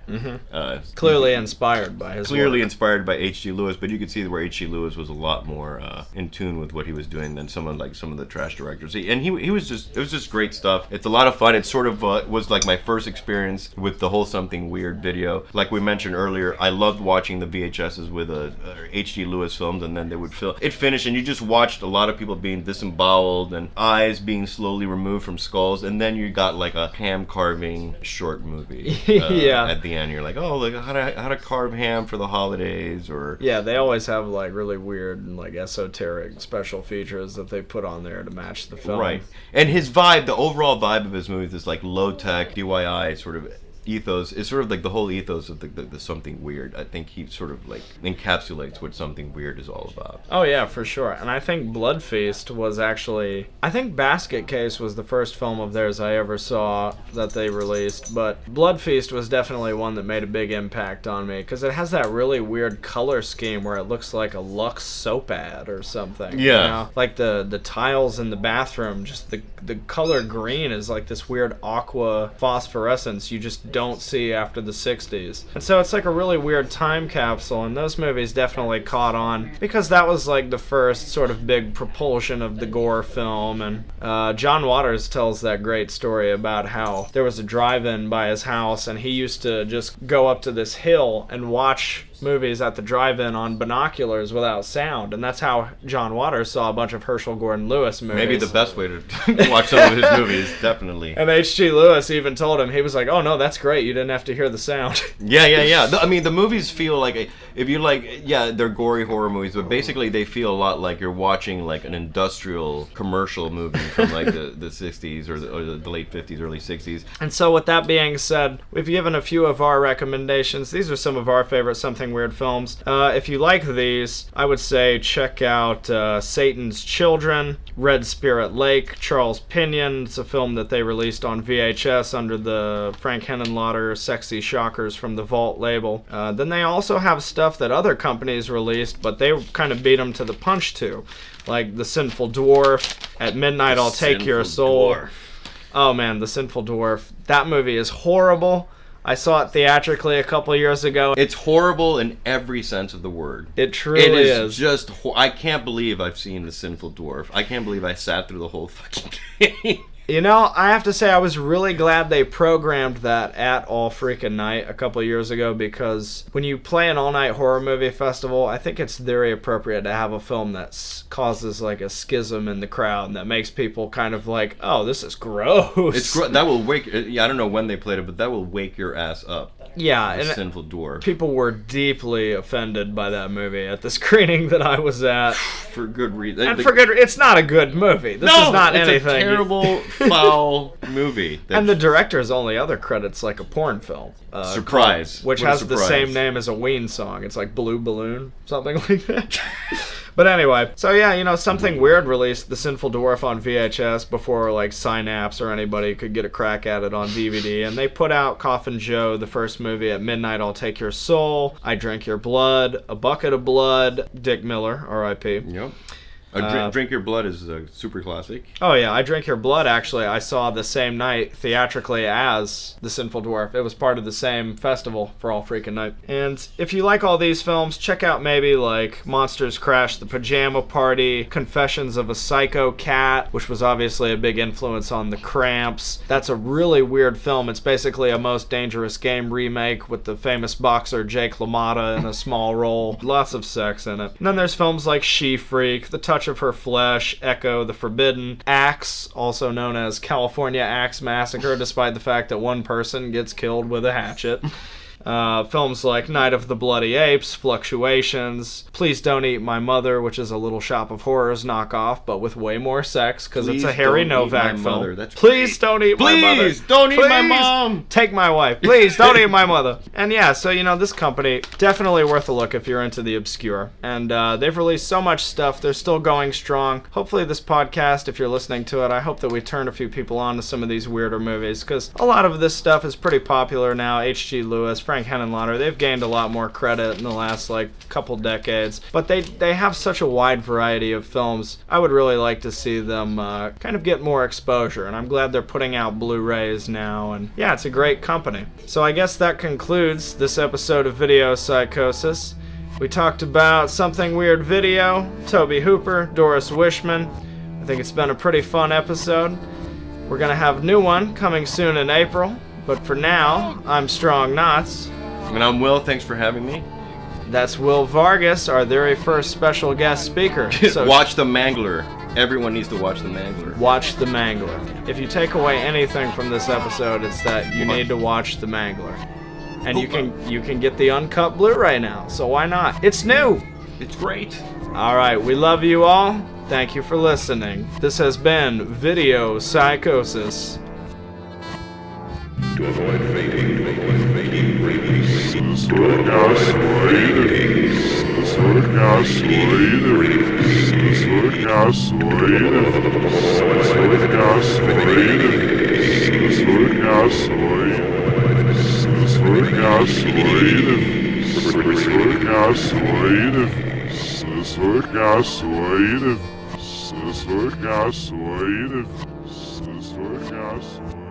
clearly inspired by his work. Inspired by H.G. Lewis, but you could see where H.G. Lewis was a lot more in tune with what he was doing than someone like some of the trash directors. And it was just great stuff. It's a lot of fun. It sort of was like my first experience with the whole something weird video. Like we mentioned earlier, I loved watching the VHSs with H.G. Lewis films, and then they would fill it finished, and you just watched a lot of people being disemboweled and eyes being slowly removed from skulls, and then you got like a ham carving short movie. At the end, you're like, oh, like how to carve ham for the holidays, or they always have like really weird and like esoteric special features that they put on there to match the film. Right, and his vibe, the overall vibe of his movies is like low tech DIY sort of ethos. Is sort of like the whole ethos of the something weird. I think he sort of like encapsulates what something weird is all about. Oh yeah, for sure. And I think Blood Feast was actually, I think Basket Case was the first film of theirs I ever saw that they released, but Blood Feast was definitely one that made a big impact on me, because it has that really weird color scheme where it looks like a Lux soap ad or something. Yeah. Like the tiles in the bathroom, just the color green is like this weird aqua phosphorescence you just don't see after the 60s. And so it's like a really weird time capsule, and those movies definitely caught on because that was like the first sort of big propulsion of the gore film. And John Waters tells that great story about how there was a drive-in by his house, and he used to just go up to this hill and watch movies at the drive-in on binoculars without sound, and that's how John Waters saw a bunch of Herschel Gordon Lewis movies. Maybe the best way to watch some of his movies, definitely. And H.G. Lewis even told him, he was like, "Oh no, that's great. You didn't have to hear the sound." Yeah. I mean, the movies feel like, if you like, yeah, they're gory horror movies, but basically they feel a lot like you're watching like an industrial commercial movie from like the 60s or the late 50s, early 60s. And so with that being said, we've given a few of our recommendations. These are some of our favorite Something Weird films. If you like these, I would say check out Satan's Children, Red Spirit Lake, Charles Pinion. It's a film that they released on VHS under the Frank Henenlotter Sexy Shockers from the Vault label. Then they also have stuff that other companies released, but they kind of beat them to the punch too. Like The Sinful Dwarf, At Midnight I'll Take Your Soul. Oh man, The Sinful Dwarf. That movie is horrible. I saw it theatrically a couple years ago. It's horrible in every sense of the word. It truly is. Just, I can't believe I've seen The Sinful Dwarf. I can't believe I sat through the whole fucking thing. You know, I have to say I was really glad they programmed that at All Freakin' Night a couple of years ago, because when you play an all-night horror movie festival, I think it's very appropriate to have a film that causes like a schism in the crowd that makes people kind of like, oh, this is gross. That will wake. Yeah, I don't know when they played it, but that will wake your ass up. Yeah, The Sinful Dwarf. People were deeply offended by that movie at the screening that I was at. For good reason. And for good reason. It's not a good movie. This is not anything. It's a terrible, foul movie. And the director's only other credit's like a porn film. Surprise. Which has the same name as a Ween song. It's like Blue Balloon, something like that. But anyway, so yeah, you know, Something Weird released The Sinful Dwarf on VHS before like Synapse or anybody could get a crack at it on DVD, and they put out Coffin Joe, the first movie, At Midnight I'll Take Your Soul, I Drink Your Blood, A Bucket of Blood, Dick Miller, R.I.P. Yep. Drink Your Blood is a super classic. Oh yeah, I Drink Your Blood, actually, I saw the same night theatrically as The Sinful Dwarf. It was part of the same festival for All Freakin' Night. And if you like all these films, check out maybe like Monsters Crash the Pajama Party, Confessions of a Psycho Cat, which was obviously a big influence on The Cramps. That's a really weird film. It's basically a Most Dangerous Game remake with the famous boxer Jake LaMotta in a small role. Lots of sex in it. And then there's films like She Freak, The Touch of Her Flesh, Echo, The Forbidden, Axe, also known as California Axe Massacre, despite the fact that one person gets killed with a hatchet. Films like Night of the Bloody Apes, Fluctuations, Please Don't Eat My Mother, which is a Little Shop of Horrors knockoff, but with way more sex, because it's a Harry Novak film. Please don't eat my mother. Please don't eat my mom. Take my wife. Please don't eat my mother. And yeah, so you know, this company, definitely worth a look if you're into the obscure. And they've released so much stuff. They're still going strong. Hopefully this podcast, if you're listening to it, I hope that we turn a few people on to some of these weirder movies, because a lot of this stuff is pretty popular now. H.G. Lewis, Frank Henenlotter, they've gained a lot more credit in the last like couple decades, but they have such a wide variety of films. I would really like to see them kind of get more exposure, and I'm glad they're putting out Blu-rays now, and yeah, it's a great company. So I guess that concludes this episode of Video Psychosis. We talked about Something Weird Video, Tobe Hooper, Doris Wishman. I think it's been a pretty fun episode. We're gonna have a new one coming soon in April. But for now, I'm Strong Knotz. And I'm Will, thanks for having me. That's Will Vargas, our very first special guest speaker. So watch The Mangler. Everyone needs to watch The Mangler. Watch The Mangler. If you take away anything from this episode, it's that you need to watch The Mangler. And you can get the uncut Blu-ray now, so why not? It's new! It's great. Alright, we love you all. Thank you for listening. This has been Video Psychosis. To avoid fading release. Persuasive.